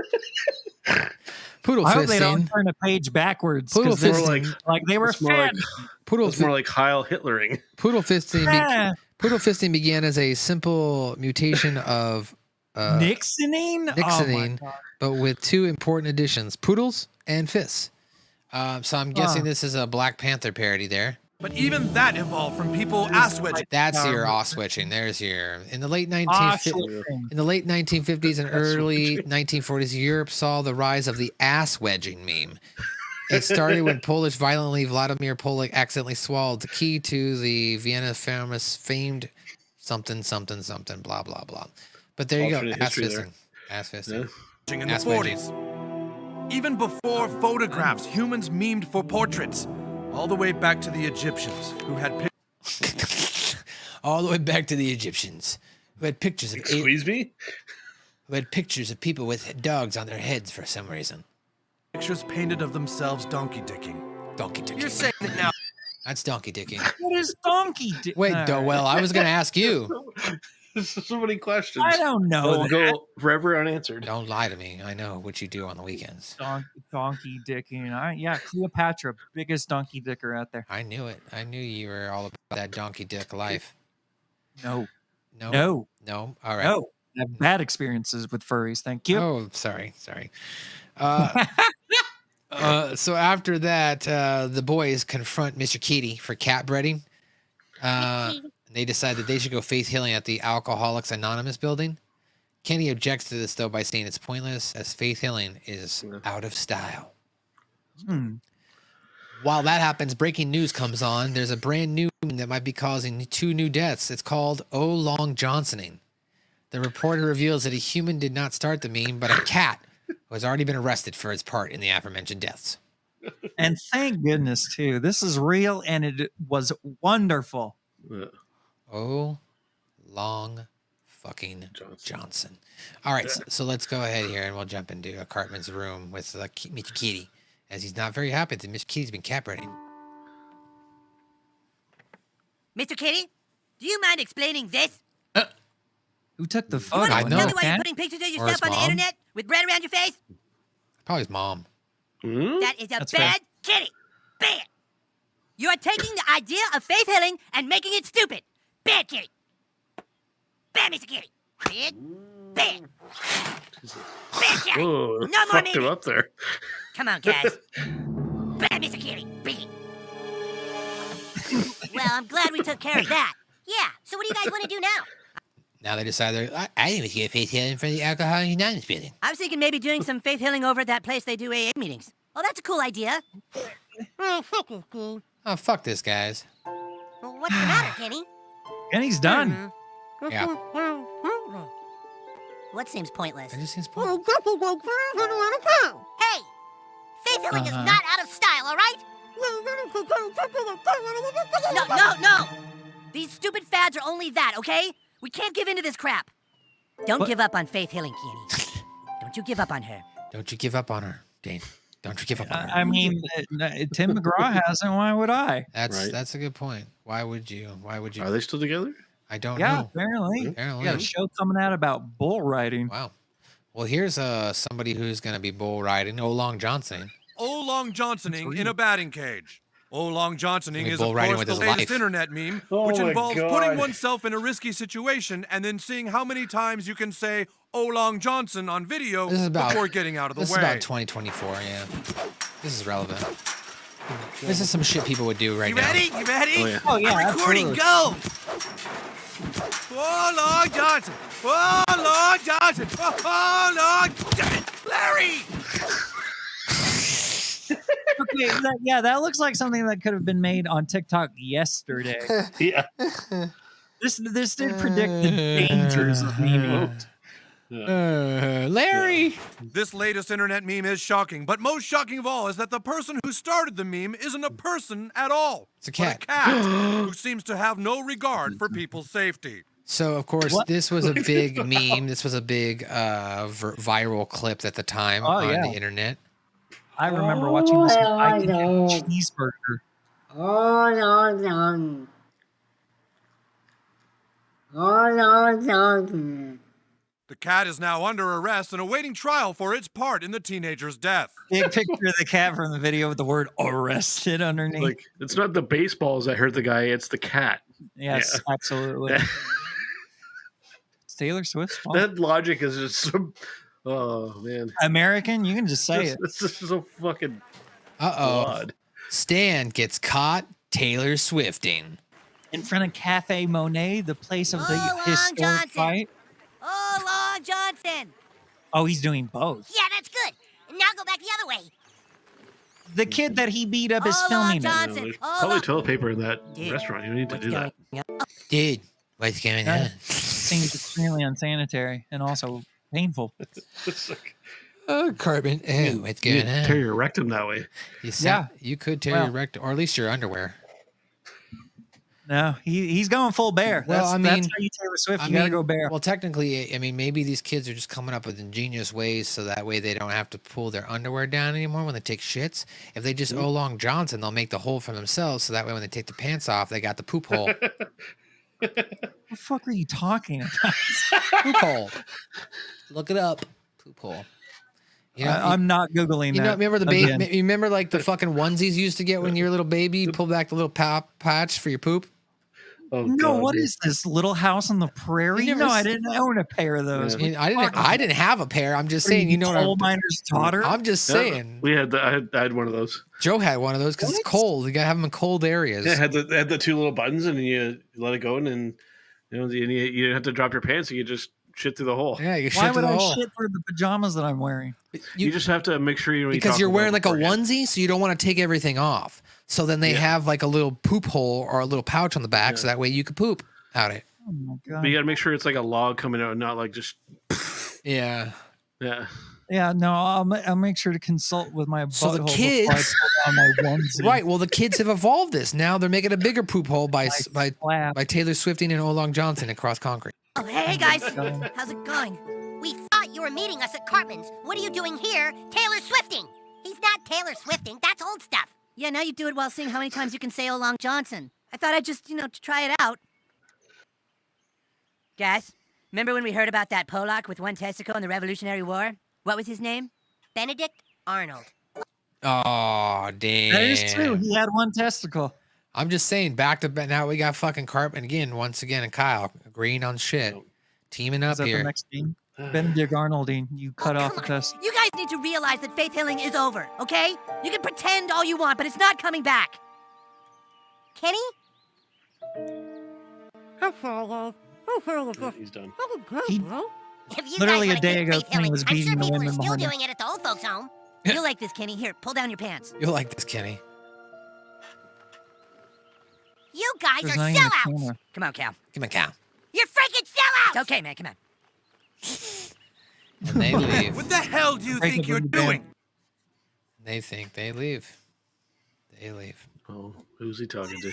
Poodle I fisting. hope they don't turn a page backwards. Poodle fisting, like they were fans. It's more like Heil Hitlering. Poodle fisting. Poodle fisting began as a simple mutation of Nixoning, but with two important additions: poodles and fists. So I'm guessing this is a Black Panther parody there. But even that evolved from people ass-wedging. That's your ass-wedging. There's your in the late 1950s and early 1940s, Europe saw the rise of the ass-wedging meme. It started when violently Vladimir Polak accidentally swallowed the key to the Vienna famed something blah blah blah. But there you go, ass fisting. Ass fisting. In the 40s. Even before photographs, humans memed for portraits. All the way back to the Egyptians, who had all the way back to the Egyptians, who had pictures of who had pictures of people with dogs on their heads for some reason. Pictures painted of themselves donkey dicking. Donkey dicking. You're saying it now. That's donkey dicking. What is donkey dicking? Wait, well, I was going to ask you. So many questions. I don't know. They'll go forever unanswered. Don't lie to me. I know what you do on the weekends. Donkey dicking. Yeah, Cleopatra, biggest donkey dicker out there. I knew it. I knew you were all about that donkey dick life. No. All right. have bad experiences with furries. Thank you. Oh, sorry. So after that, the boys confront Mr. Kitty for cat breeding. They decide that they should go faith healing at the Alcoholics Anonymous building. Kenny objects to this, though, by saying it's pointless as faith healing is out of style. While that happens, breaking news comes on. There's a brand new meme that might be causing 2 new deaths. It's called "Oh Long Johnsoning." The reporter reveals that a human did not start the meme, but a cat who has already been arrested for its part in the aforementioned deaths. And thank goodness, too. This is real, and it was wonderful. Oh, Long fucking Johnson. All right, so let's go ahead here, and we'll jump into Cartman's room with Mr. Kitty, as he's not very happy that Mr. Kitty's been cat breeding. Mr. Kitty, do you mind explaining this? Who took the You photo? want I to know. tell me why you're Cat? putting pictures of Or his yourself on the mom. internet with bread around your face? Probably his mom. That is a That's fair. bad kitty. Bad. You are taking the idea of faith healing and making it stupid. Bad kitty. Bad, Mr. Kitty. Bad. Bad. Bad kitty. Oh, No more fucked him memes. up there. Come on, guys. Bad, Mr. Kitty. Bad. Well, I'm glad we took care of that. Yeah, so what do you guys want to do now? Now they decide I think we should get faith healing for the Alcoholics Anonymous building. I was thinking maybe doing some faith healing over at that place they do AA meetings. Oh, that's a cool idea. Oh, fuck you, Kenny. Oh, fuck this, guys. Well, what's the matter, Kenny? Kenny's done. Yeah. What seems pointless? It just seems pointless. Hey! Faith healing is not out of style, all right? No! These stupid fads are only that, okay? We can't give in to this crap. Don't give up on faith healing, Kenny. Don't you give up on her. Don't you give up on her, Dane. Don't you give up on her. I mean, Tim McGraw hasn't. Why would I? That's a good point. Why would you? Are they still together? I don't Yeah, know. apparently. You Apparently. got a show coming out about bull riding. Wow. Well, here's somebody who's going to be bull riding. Oh, Long Johnson. Oh Long Johnsoning in a batting cage. Oh Long Johnsoning He's is, bull of riding course, with the his latest life. internet meme, Oh which my involves God. putting oneself in a risky situation and then seeing how many times you can say "Oh Long Johnson" on video This is about before getting out of the This way. is about 2024. Yeah. This is relevant. This is some shit people would do right You now. ready? You ready? Oh, yeah. Oh, yeah, Recording, absolutely. go! Oh Long Johnson! Oh Long Johnson! Oh Long Johnson! Larry! Okay, that looks like something that could have been made on TikTok yesterday. Yeah. This did predict the dangers of memeing. Larry. This latest internet meme is shocking, but most shocking of all is that the person who started the meme isn't a person at all. It's a but cat. a cat who seems to have no regard for people's safety. So, of course, this was a big meme. This was a big viral clip at the time on the internet. I remember watching this I Can Eat Cheeseburger. The cat is now under arrest and awaiting trial for its part in the teenager's death. Big picture of the cat from the video with the word arrested underneath. Like, it's not the baseballs that hurt the guy, it's the cat. Yes, Yeah. absolutely. It's Taylor Swift's fault. That logic is just so. Oh, man. American, you can just say it. It's just so fucking. Uh-oh. Odd. Stan gets caught Taylor Swifting. In front of Cafe Monet, the place of the Long historic Johnson. fight. Oh, Long Johnson. Oh, he's doing both. Yeah, that's good. Now go back the other way. The kid that he beat up is Oh, filming Long it. Johnson. There's Oh, probably Long- toilet paper in that Dude, restaurant. You don't need to what's do that. going on? Dude, what's going on? Seems extremely unsanitary and also painful. It's like, Oh, Carbon. Oh, what's you going on? tear your rectum that way. You could tear your rectum, or at least your underwear. No, he's going full bear. Well, That's, I mean, that's how you Taylor Swift. You gotta go bear. Well, technically, I mean, maybe these kids are just coming up with ingenious ways so that way they don't have to pull their underwear down anymore when they take shits. If they just Oh Long Johnson, they'll make the hole for themselves so that way when they take the pants off, they got the poop hole. What the fuck are you talking about? Poop hole. Look it up. Poop hole. You know, I'm not Googling you that. know, remember the baby? again. You remember like the fucking onesies you used to get when you were a little baby? You pull back the little patch for your poop. Oh, No, God, what yeah. is this? Little House on the Prairie? You never No, I s- didn't own a pair of those. Yeah. I didn't have a pair. I'm just Are saying, you you know coal what miner's daughter? I'm just Yeah, saying. we had I had one of those. Joe had one of those because it's What? cold. You gotta have them in cold areas. Yeah, it had the two little buttons, and you let it go, and then you didn't have to drop your pants. You could just shit through the hole. Yeah, you Why shit would through the I hole. shit for the pajamas that I'm wearing? You just have to make sure you Because you're wearing like a onesie, so you don't want to take everything off. So then they have like a little poop hole or a little pouch on the back, so that way you could poop out it. Oh my god! But you got to make sure it's like a log coming out, and not like just. Yeah. Yeah. Yeah, no, I'll make sure to consult with my So the butthole kids, before I pull down my onesie. right? Well, the kids have evolved this. Now they're making a bigger poop hole by Taylor Swifting and Olong Johnson across concrete. Oh, hey guys. How's it going? We thought you were meeting us at Cartman's. What are you doing here, Taylor Swifting? He's not Taylor Swifting. That's old stuff. Yeah, now you do it while seeing how many times you can say Olong Johnson. I thought I'd just, to try it out. Guys, remember when we heard about that Polak with one testicle in the Revolutionary War? What was his name? Benedict Arnold. Oh, damn. That is true. He had one testicle. I'm just saying, back to back. Now we got fucking Cartman again, once again, and Kyle agreeing on shit, teaming up Is that here. the next team? Benedict Arnoldine, you cut off the test. You guys need to realize that faith healing is over, okay? You can pretend all you want, but it's not coming back. Kenny? He's done. Literally a day ago, Kenny was beating the women Still behind him. doing it at the old folks' home. You'll like this, Kenny. Here, pull down your pants. You'll like this, Kenny. You guys There's are not even a sellouts. camera. Come on, Cal. Come on, Cal. You're freaking sellouts. It's okay, man. Come on. And they leave. What the hell do you Break think it you're when you're doing? They think they leave. They leave. Oh, who's he talking to?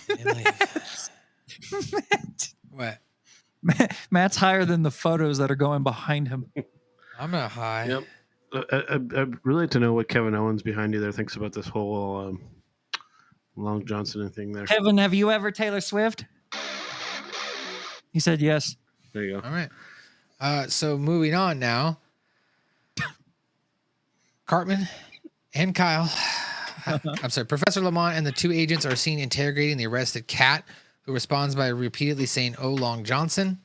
They leave. What? Matt's higher than the photos that are going behind him. I'm not high. Yep. I'd really like to know what Kevin Owens behind you there thinks about this whole Long Johnson thing there. Kevin, have you ever Taylor Swift? He said yes. There you go. All right. So moving on now. Cartman and Kyle. I'm sorry. Professor Lamont and the two agents are seen interrogating the arrested cat, who responds by repeatedly saying, "Oh, Long Johnson."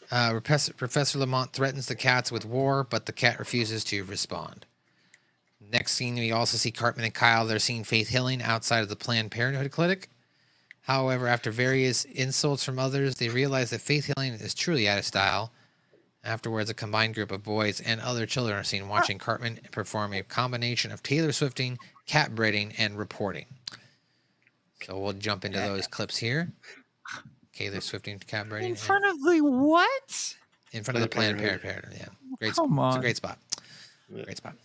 Professor Lamont threatens the cats with war, but the cat refuses to respond. Next scene, we also see Cartman and Kyle. They're seeing Faith Healing outside of the Planned Parenthood clinic. However, after various insults from others, they realize that Faith Healing is truly out of style. Afterwards, a combined group of boys and other children are seen watching Cartman perform a combination of Taylor Swifting, cat breeding, and reporting. So we'll jump into those clips here. Taylor Swifting, cat breeding. In front of the what? In front of the Planned Parenthood, yeah. Great, Come on. It's a great spot. Great spot.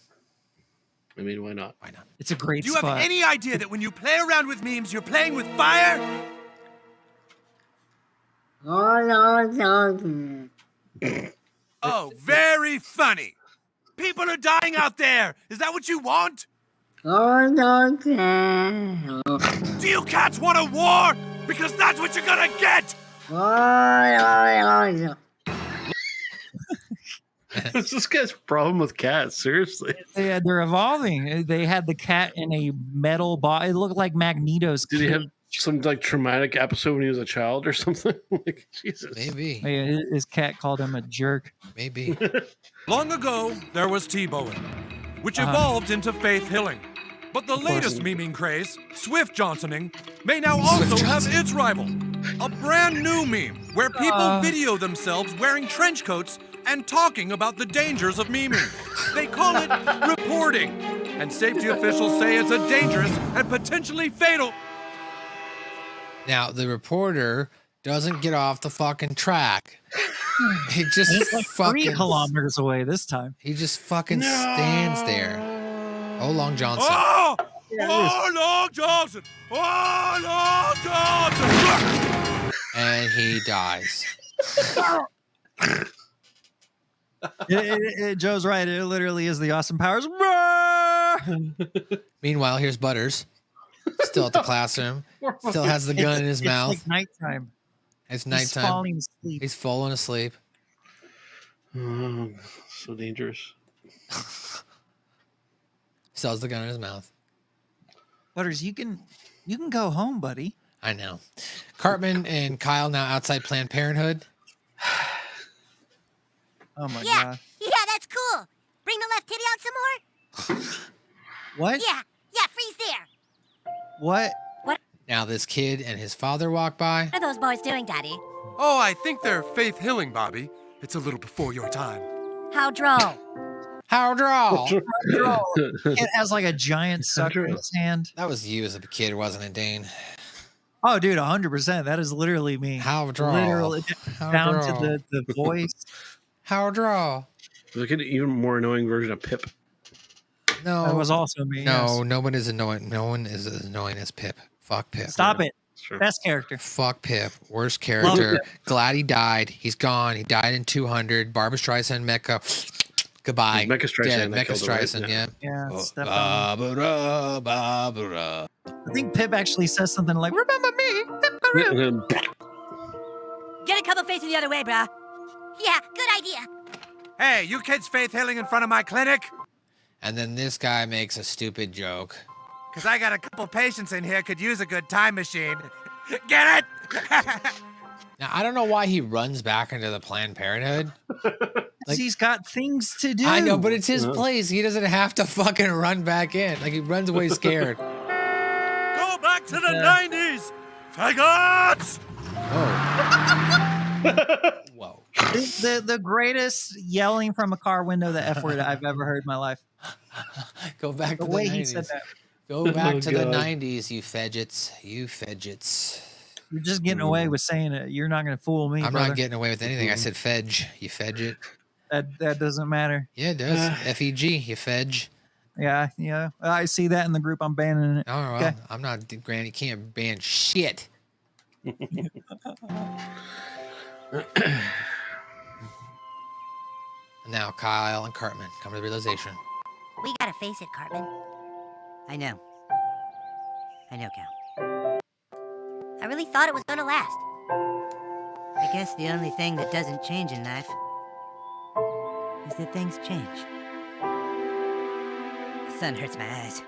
I mean, why not? Why not? It's a great Do you spot. have any idea that when you play around with memes, you're playing with fire? Oh, very funny. People are dying out there. Is that what you want? Do you cats want a war? Because that's what you're gonna get! What's this guy's problem with cats? Seriously. They're evolving. They had the cat in a metal body. It looked like Magneto's. Did he kid. have some like traumatic episode when he was a child or something? Like, Jesus. Maybe. Yeah, his cat called him a jerk. Maybe. Long ago, there was T-Bowing, which evolved into Faith Healing. But the latest memeing craze, Swift Johnsoning, may now also have its rival. A brand new meme where people video themselves wearing trench coats and talking about the dangers of memeing. They call it reporting. And safety officials say it's a dangerous and potentially fatal. Now, the reporter doesn't get off the fucking track. He just He's like 3 fucking kilometers away this time. He just fucking stands there. Oh, Long Johnson. Oh! Oh, Long Johnson! Oh, Long Johnson! And he dies. Joe's right. It literally is the Austin Powers. Meanwhile, here's Butters. Still at the classroom. Still has the gun in his mouth. It's like nighttime. It's He's nighttime. falling asleep. He's falling asleep. So dangerous. Still has the gun in his mouth. Butters, you can go home, buddy. I know. Cartman and Kyle now outside Planned Parenthood. Oh my Yeah, god. yeah, that's cool. Bring the left titty out some more. What? Yeah, freeze there. What? Now this kid and his father walk by. What are those boys doing, Daddy? Oh, I think they're faith healing, Bobby. It's a little before your time. How droll. How droll. It has like a giant sucker in his hand. That was you as a kid, wasn't it, Dane? Oh, dude, 100%. That is literally me. How droll. Literally How down droll. to the voice. How droll. Look at an even more annoying version of Pip. No. That was also me. No, yes. no one is annoying. No one is as annoying as Pip. Fuck Pip. Stop it. Best character. Fuck Pip. Worst character. Glad he died. He's gone. He died in 200. Barbra Streisand, Mecca. Goodbye. Mecca Streisand. Dead. that Mecca killed her, right? Streisand, yeah. Yeah. Oh, Step on. Barbara, Barbara. I think Pip actually says something like, "Remember me, Pip Caroo." And then, Get a couple facing the other way, brah. Yeah, good idea. Hey, you kids faith healing in front of my clinic? And then this guy makes a stupid joke. Because I got a couple patients in here could use a good time machine. Get it? Now, I don't know why he runs back into the Planned Parenthood. He's got things to do. I know, but it's his place. He doesn't have to fucking run back in. Like, he runs away scared. Go back to the 90s, faggots! Whoa. The greatest yelling from a car window, the F word I've ever heard in my life. Go back The to way the 90s. he said that. Go back Oh, to the God. 90s, you fidgets. You fidgets. You're just getting away with saying it. You're not going to fool me, I'm brother. not getting away with anything. I said fedge. You fedget. That doesn't matter. Yeah, it does. F-E-G. You fedge. Yeah. I see that in the group. I'm banning it. Oh, well, Okay. I'm not, Granny. You can't ban shit. Now Kyle and Cartman come to the realization. We gotta face it, Cartman. I know, Cal. I really thought it was gonna last. I guess the only thing that doesn't change in life is that things change. The sun hurts my eyes.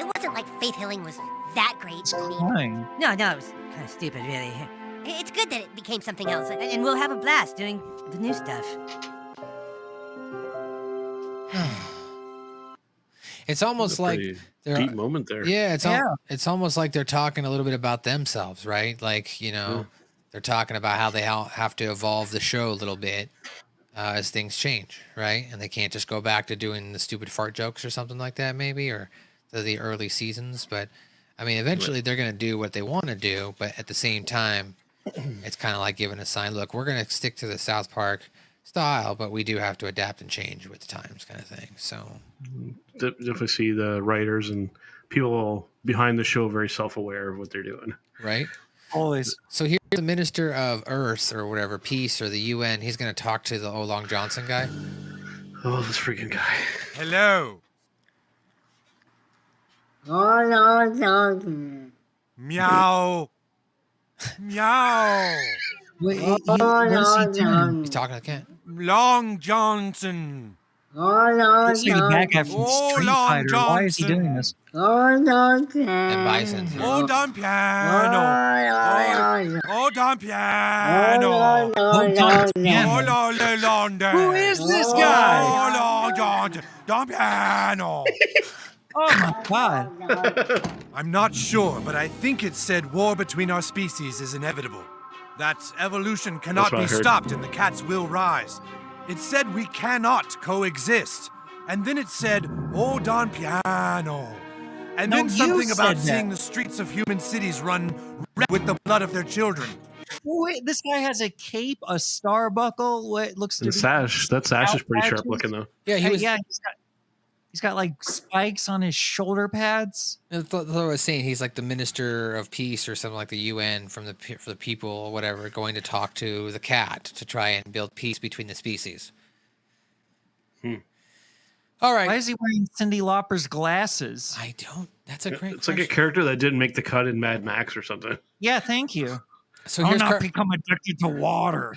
It wasn't like faith healing was that great. I mean, Fine. no, it was kind of stupid, really. It's good that it became something else, and we'll have a blast doing the new stuff. It's almost like they're deep moment there. Yeah, it's almost like they're talking a little bit about themselves, right? Like, they're talking about how they have to evolve the show a little bit as things change, right? And they can't just go back to doing the stupid fart jokes or something like that, maybe, or the early seasons. But I mean, eventually they're going to do what they want to do, but at the same time, it's kind of like giving a sign. Look, we're going to stick to the South Park style, but we do have to adapt and change with the times, kind of thing. So definitely see the writers and people behind the show very self-aware of what they're doing. Right? Always. So here's the Minister of Earth or whatever, Peace or the UN. He's going to talk to the Long Johnson guy. Oh, this freaking guy. Hello. Meow. Meow. Wait, what is he doing? He's talking to the cat. Long Johnson. Looks like the bad guy from Street Long Fighter. Why is he doing this? And Bison's here. Oh, Don Piano. Oh, Don Piano. Oh, Don Piano. Oh, Lolanda. Who is this guy? Oh, Long Johnson. Don Piano. Oh my god. I'm not sure, but I think it said war between our species is inevitable. That evolution cannot what I be heard. stopped and the cats will rise. It said we cannot coexist. And then it said, oh, Don Piano. And No, then something you about said seeing that. the streets of human cities run red with the blood of their children. Wait, this guy has a cape, a star buckle. What looks to And be sash. That sash is pretty sharp patches. looking though. Yeah, he was. yeah, he's got like spikes on his shoulder pads. That's what I was saying. He's like the Minister of Peace or something like the UN for the people or whatever, going to talk to the cat to try and build peace between the species. All right. Why is he wearing Cyndi Lauper's glasses? I don't. That's a great It's like a question. character that didn't make the cut in Mad Max or something. Yeah, thank you. So I'll here's not become addicted to water.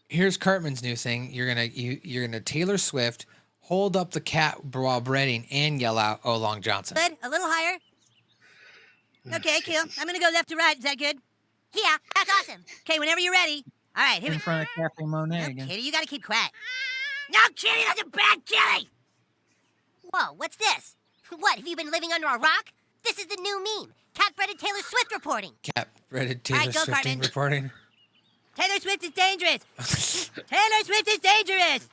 here's Cartman's new thing. You're gonna Taylor Swift hold up the cat while breading, and yell out, "Oh, Long Johnson." Good. A little higher. Okay, cool. I'm gonna go left to right. Is that good? Yeah, that's awesome. Okay, whenever you're ready. All right, here In we front of Cafe Monet No, again. Kitty, you gotta keep quiet. No, Kitty, that's a bad Kitty! Whoa, what's this? What, have you been living under a rock? This is the new meme. Cat-breaded Taylor Swift reporting. Cat-breaded Taylor All right, go, Swifting Cartman. reporting. Taylor Swift is dangerous. Taylor Swift is dangerous.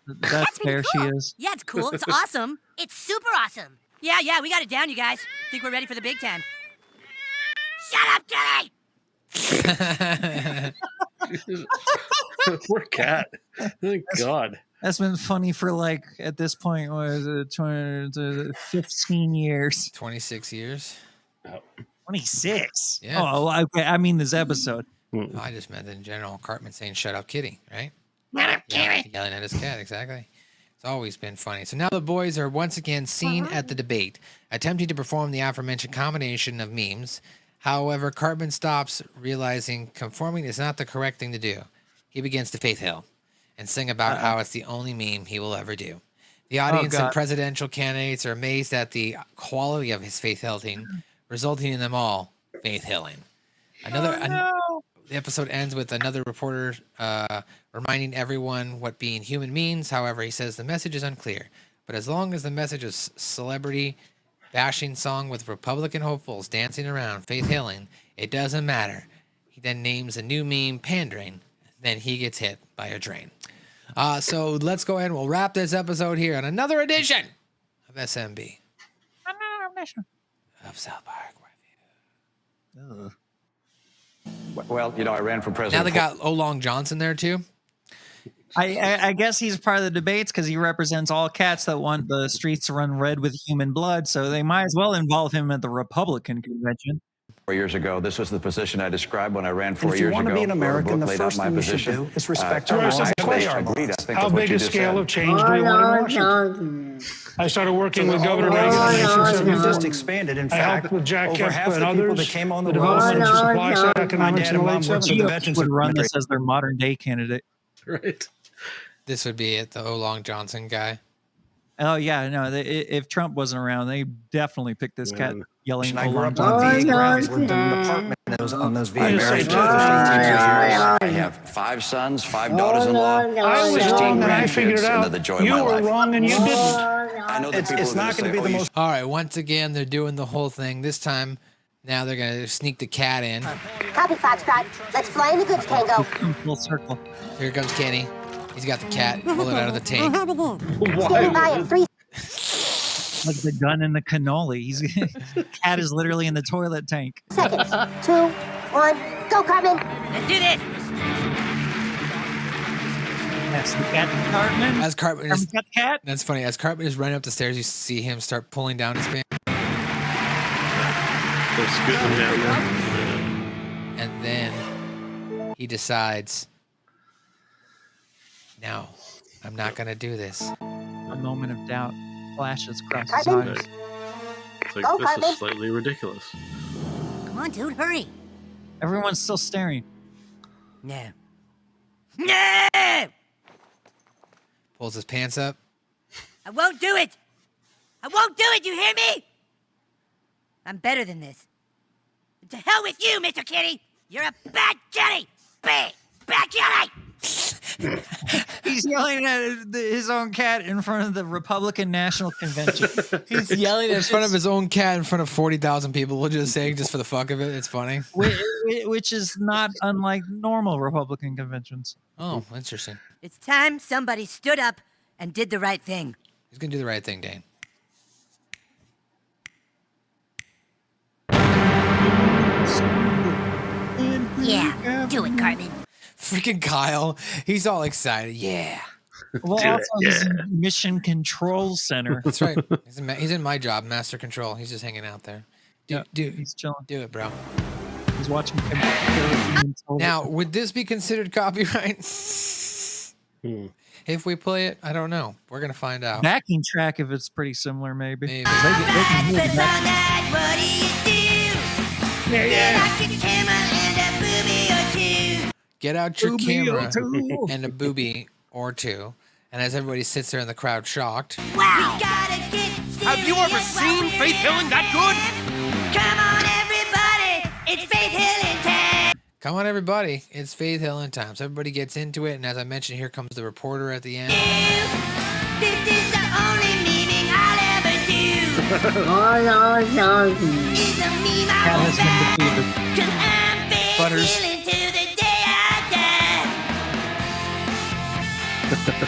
That's fair. She is. Yeah, it's cool. It's awesome. It's super awesome. Yeah, we got it down, you guys. Think we're ready for the big time. Shut up, Kitty! Poor cat. Thank God. That's been funny for like at this point was it 15 years. 26 years. 26. Yeah. Oh, okay. I mean this episode. I just meant in general. Cartman saying "Shut up, Kitty," right? Shut up, Kitty! Yelling at his cat, exactly. It's always been funny. So now the boys are once again seen at the debate, attempting to perform the aforementioned combination of memes. However, Cartman stops, realizing conforming is not the correct thing to do. He begins to Faith Hill and sing about how it's the only meme he will ever do. The audience and presidential candidates are amazed at the quality of his Faith Hilling, resulting in them all Faith Hilling. The episode ends with another reporter reminding everyone what being human means. However, he says the message is unclear. But as long as the message is celebrity bashing song with Republican hopefuls dancing around Faith Hilling, it doesn't matter. He then names a new meme pandering. Then he gets hit by a train. So let's go ahead and we'll wrap this episode here on another edition of SMB. Of South Park Review. Well, I ran for president. Now they got Long Johnson there too. I guess he's part of the debates because he represents all cats that want the streets to run red with human blood. So they might as well involve him at the Republican convention. 4 years ago, this was the position I described when I ran 4 years ago. If you want to be an American, the first thing you should do is respect our laws. How big a scale of change do we want in Washington? I started working with Governor Reagan in 1974. Just expanded. In I fact, helped with Jack over Kemp half and the people others, that came on the development of supply side my economics dad in the and late mom worked for 70s. the Veterans Would run Administration. this as their modern day candidate. Right. This would be it, the Long Johnson guy. Oh yeah, no. If Trump wasn't around, they definitely picked this cat yelling. I grew up on VA grounds, worked in an apartment on those VA grounds. I have 5 sons, 5 daughters-in-law. I was wrong and I figured it out. You were wrong and you didn't. I know that It's not going to be the most. All right, once again, they're doing the whole thing. This time, now they're going to sneak the cat in. Copy, Foxtrot. Let's fly in the goods tango. Full circle. Here comes Kenny. He's got the cat. Pull it out of the tank. Standing by in 3 Like the gun in the cannoli. Cat is literally in the toilet tank. seconds. 2, 1, go, Cartman. Let's do this. That's the cat, Cartman. As Cartman is, Got the cat. that's funny. As Cartman is running up the stairs, you see him start pulling down his pants. They're scooting him down there. And then he decides, no, I'm not going to do this. A moment of doubt flashes across his eyes. It's like, Go, this Cartman. is slightly ridiculous. Come on, dude, hurry. Everyone's still staring. No. No! Pulls his pants up. I won't do it. I won't do it, you hear me? I'm better than this. To hell with you, Mr. Kitty. You're a bad kitty. Bad kitty. He's yelling at his own cat in front of the Republican National Convention. He's yelling in front of his own cat in front of 40,000 people. We'll just say, just for the fuck of it. It's funny. Which is not unlike normal Republican conventions. Oh, interesting. It's time somebody stood up and did the right thing. He's going to do the right thing, Dane. Yeah, do it, Cartman. Freaking Kyle. He's all excited. Yeah. Well, also he's in Mission Control Center. That's right. He's in my job, Master Control. He's just hanging out there. He's chilling. Do it, bro. He's watching. Now, would this be considered copyright? If we play it, I don't know. We're gonna find out. Backing track if it's pretty similar, maybe. Maybe. They can hear the back- What do you do? Get out your camera and a booby or two. Get out your Booby camera or two. and a booby or two, And as everybody sits there in the crowd shocked. Wow. Have you ever seen Faith Hilling that good? Come on, everybody. It's Faith Hilling time. Come on, everybody. It's Faith Hilling time. So everybody gets into it. And as I mentioned, here comes the reporter at the end. This is the only meaning I'll ever do. It's a meme I won't back. 'Cause I'm Faith Butters. Hilling till the day I die.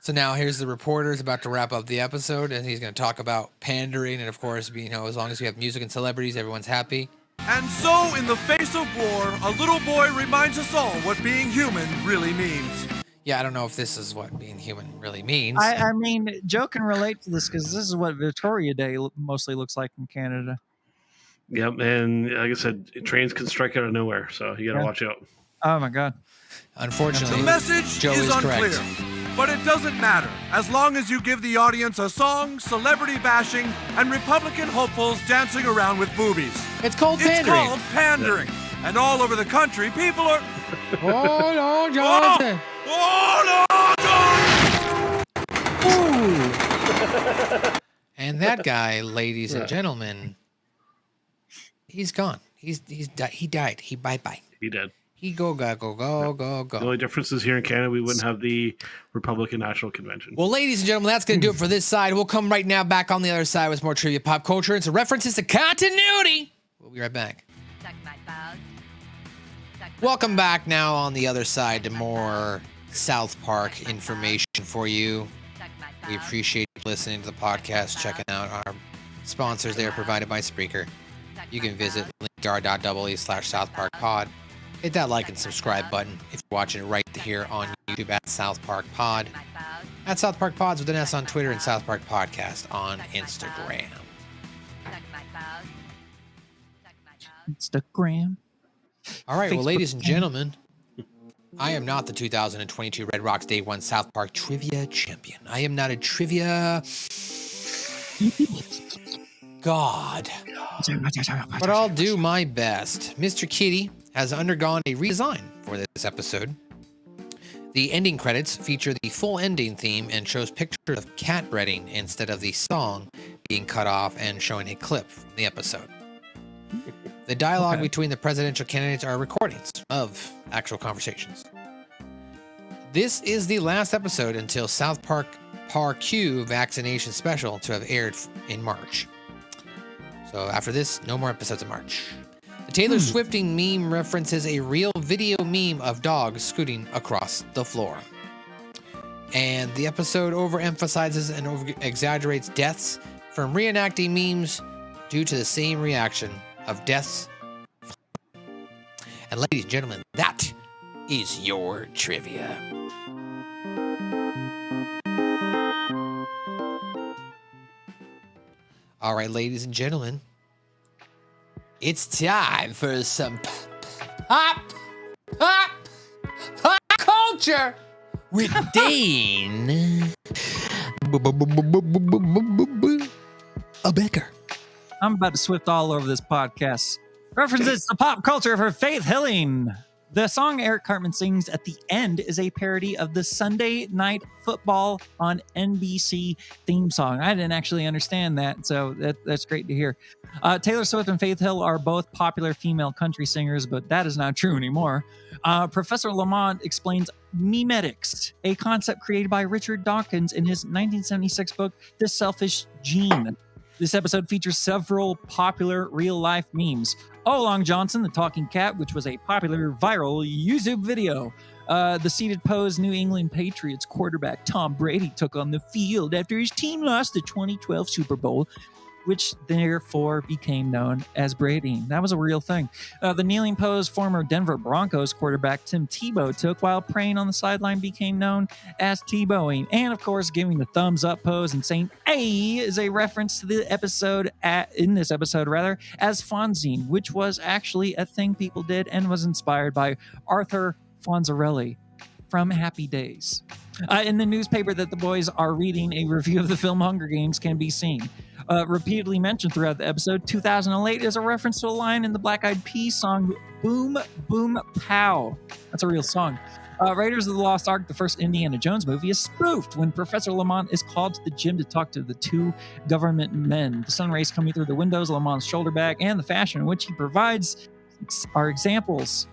So now here's the reporter. He's about to wrap up the episode, and he's going to talk about pandering. And of course, as long as we have music and celebrities, everyone's happy. And so, in the face of war, a little boy reminds us all what being human really means. Yeah, I don't know if this is what being human really means. I mean, Joe can relate to this because this is what Victoria Day mostly looks like in Canada. Yep, and like I said, trains can strike out of nowhere, so you got to watch out. Oh my God! Unfortunately, the message Joe is unclear, correct. but it doesn't matter as long as you give the audience a song, celebrity bashing, and Republican hopefuls dancing around with boobies. It's called pandering. It's called pandering, and all over the country, people are. Oh no, Jonathan! Oh no, Ooh. And that guy, ladies and gentlemen, he's gone. He died. He bye-bye. He did. He go. The only difference is here in Canada, we wouldn't have the Republican National Convention. Well, ladies and gentlemen, that's going to do it for this side. We'll come right now back on the other side with more trivia, pop culture, and some references to continuity. We'll be right back. Welcome back now on the other side to more South Park information for you. We appreciate you listening to the podcast, checking out our sponsors there provided by Spreaker. You can visit Linktr.ee/SouthParkPod. Hit that like and subscribe button if you're watching it right here on YouTube at SouthParkPod. At SouthParkPods with an S on Twitter and South Park Podcast on Instagram. Instagram. All right, well, Facebook. ladies and gentlemen, I am not the 2022 Red Rocks Day 1 South Park Trivia Champion. I am not a trivia god. But I'll do my best. Mr. Kitty has undergone a redesign for this episode. The ending credits feature the full ending theme and shows pictures of cat breeding instead of the song being cut off and showing a clip from the episode. The dialogue between the presidential candidates are recordings of actual conversations. This is the last episode until South Park Q vaccination special to have aired in March. So after this, no more episodes in March. The Taylor Swifting meme references a real video meme of dogs scooting across the floor. And the episode overemphasizes and over-exaggerates deaths from reenacting memes due to the same reaction of deaths. And ladies and gentlemen, that is your trivia. All right, ladies and gentlemen, it's time for some pop culture with Dane Becker. I'm about to swift all over this podcast. References to pop culture for Faith Hilling. The song Eric Cartman sings at the end is a parody of the Sunday Night Football on NBC theme song. I didn't actually understand that, so that's great to hear. Taylor Swift and Faith Hill are both popular female country singers, but that is not true anymore. Professor Lamont explains memetics, a concept created by Richard Dawkins in his 1976 book, The Selfish Gene. This episode features several popular real-life memes. Long Johnson, the talking cat, which was a popular viral YouTube video. The seated pose New England Patriots quarterback Tom Brady took on the field after his team lost the 2012 Super Bowl, which therefore became known as Bradying. That was a real thing. The kneeling pose former Denver Broncos quarterback Tim Tebow took while praying on the sideline became known as Tebowing. And of course, giving the thumbs up pose and saying "Ay" is a reference to the episode in this episode as Fonzine, which was actually a thing people did and was inspired by Arthur Fonzarelli from Happy Days. In the newspaper that the boys are reading, a review of the film Hunger Games can be seen. Repeatedly mentioned throughout the episode, 2008 is a reference to a line in the Black Eyed Peas song, Boom, Boom, Pow. That's a real song. Raiders of the Lost Ark, the first Indiana Jones movie, is spoofed when Professor Lamont is called to the gym to talk to the two government men. The sun rays coming through the windows, Lamont's shoulder bag, and the fashion in which he provides are examples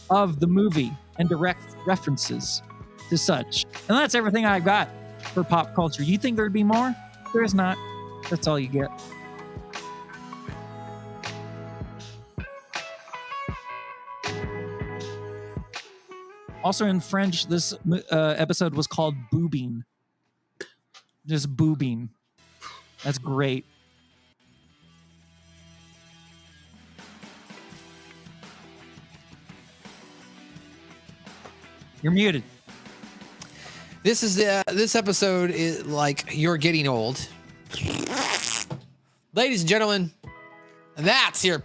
of the movie and direct references to such. And that's everything I've got for pop culture. You think there'd be more? There's not. That's all you get. Also in French, this episode was called boobing. Just boobing. That's great. You're muted. This is this episode is like You're Getting Old. Ladies and gentlemen, that's your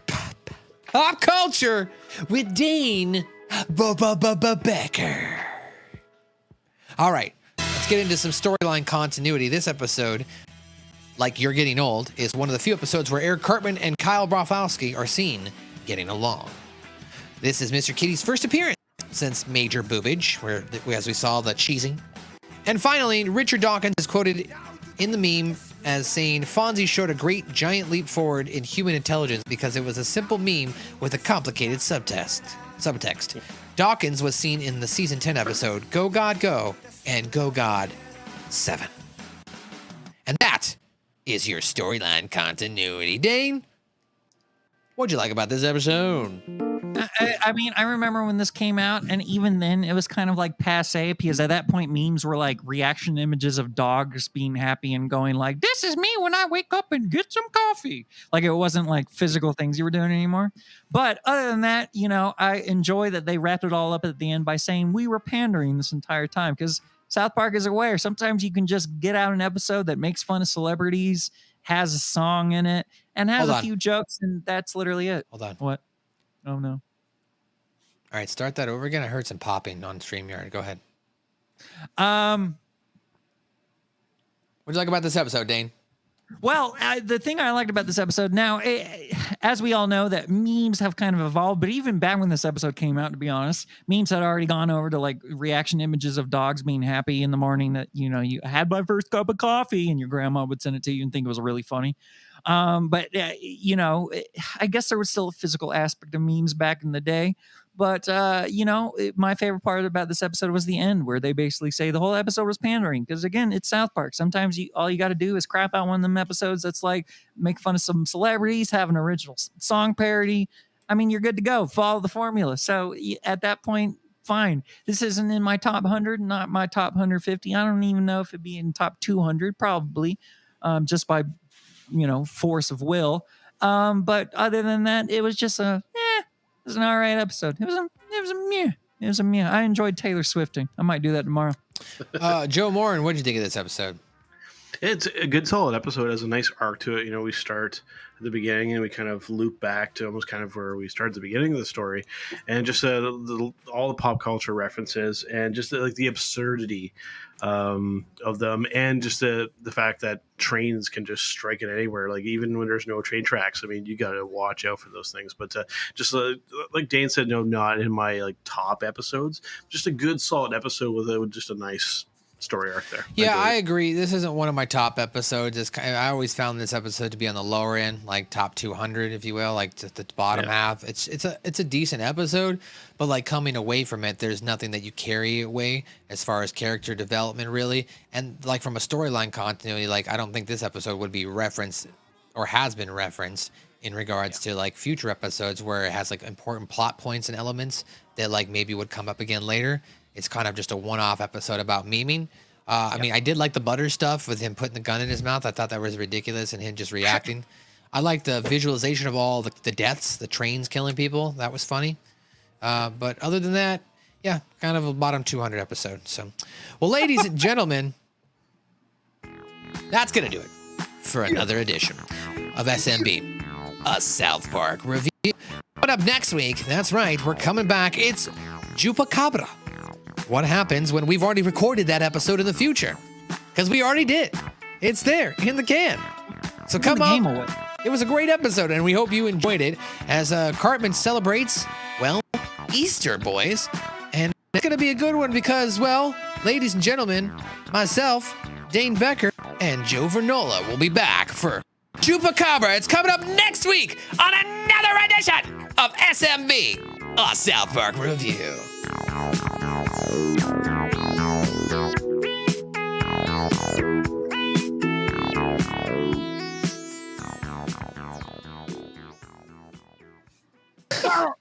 pop culture with Dane Becker. All right, let's get into some storyline continuity. This episode, like You're Getting Old, is one of the few episodes where Eric Cartman and Kyle Broflovski are seen getting along. This is Mr. Kitty's first appearance since Major Boobage, where as we saw the cheesing. And finally, Richard Dawkins is quoted in the meme as saying Fonzie showed a great giant leap forward in human intelligence because it was a simple meme with a complicated subtext. Dawkins was seen in the season 10 episode Go God Go and Go God 7. And that is your storyline continuity. Dane, what'd you like about this episode? I mean, I remember when this came out, and even then it was kind of like passe, because at that point memes were like reaction images of dogs being happy and going like, this is me when I wake up and get some coffee. Like, it wasn't like physical things you were doing anymore. But other than that, you know, I enjoy that they wrapped it all up at the end by saying we were pandering this entire time, because South Park is aware sometimes you can just get out an episode that makes fun of celebrities, has a song in it, and has a few jokes, and that's literally it. Hold on. What? Oh, no. All right, start that over again. I heard some popping on StreamYard. Go ahead. What'd you like about this episode, Dane? Well, the thing I liked about this episode, now, as we all know, that memes have kind of evolved, but even back when this episode came out, to be honest, memes had already gone over to like reaction images of dogs being happy in the morning that, you know, you had my first cup of coffee, and your grandma would send it to you and think it was really funny. But you know, I guess there was still a physical aspect of memes back in the day. But, you know, my favorite part about this episode was the end, where they basically say the whole episode was pandering. Because, again, it's South Park. Sometimes all you got to do is crap out one of them episodes that's like make fun of some celebrities, have an original song parody. I mean, you're good to go. Follow the formula. So at that point, fine. This isn't in my top 100, not my top 150. I don't even know if it'd be in top 200, probably, just by, you know, force of will. But other than that, it was just it was an all right episode. It was a meh. I enjoyed Taylor Swifting. I might do that tomorrow. Joe Morin, what did you think of this episode? It's a good, solid episode. It has a nice arc to it. You know, we start at the beginning and we kind of loop back to almost kind of where we started at the beginning of the story, and just all the pop culture references and just like the absurdity of them, and just the fact that trains can just strike it anywhere, like even when there's no train tracks. I mean, you got to watch out for those things. But just like Dane said, no, not in my like top episodes. Just a good, solid episode with just a nice story arc there. Yeah, I agree. This isn't one of my top episodes. I always found this episode to be on the lower end, like top 200, if you will, like the bottom half. It's a decent episode, but like coming away from it, there's nothing that you carry away as far as character development, really. And like from a storyline continuity, like I don't think this episode would be referenced or has been referenced in regards to like future episodes where it has like important plot points and elements that like maybe would come up again later. It's kind of just a one-off episode about memeing. I mean, I did like the butter stuff with him putting the gun in his mouth. I thought that was ridiculous, and him just reacting. I like the visualization of all the deaths, the trains killing people. That was funny. But other than that, yeah, kind of a bottom 200 episode. So, well, ladies and gentlemen, that's going to do it for another edition of SMB, a South Park review. Coming up next week, that's right, we're coming back. It's Chupacabra. What happens when we've already recorded that episode in the future? Because we already did. It's there in the can. So come on. It was a great episode, and we hope you enjoyed it as Cartman celebrates, well, Easter, boys. And It's going to be a good one because, well, ladies and gentlemen, myself, Dane Becker, and Joe Vernola will be back for Chupacabra. It's coming up next week on another edition of SMB, a South Park Review. Oh.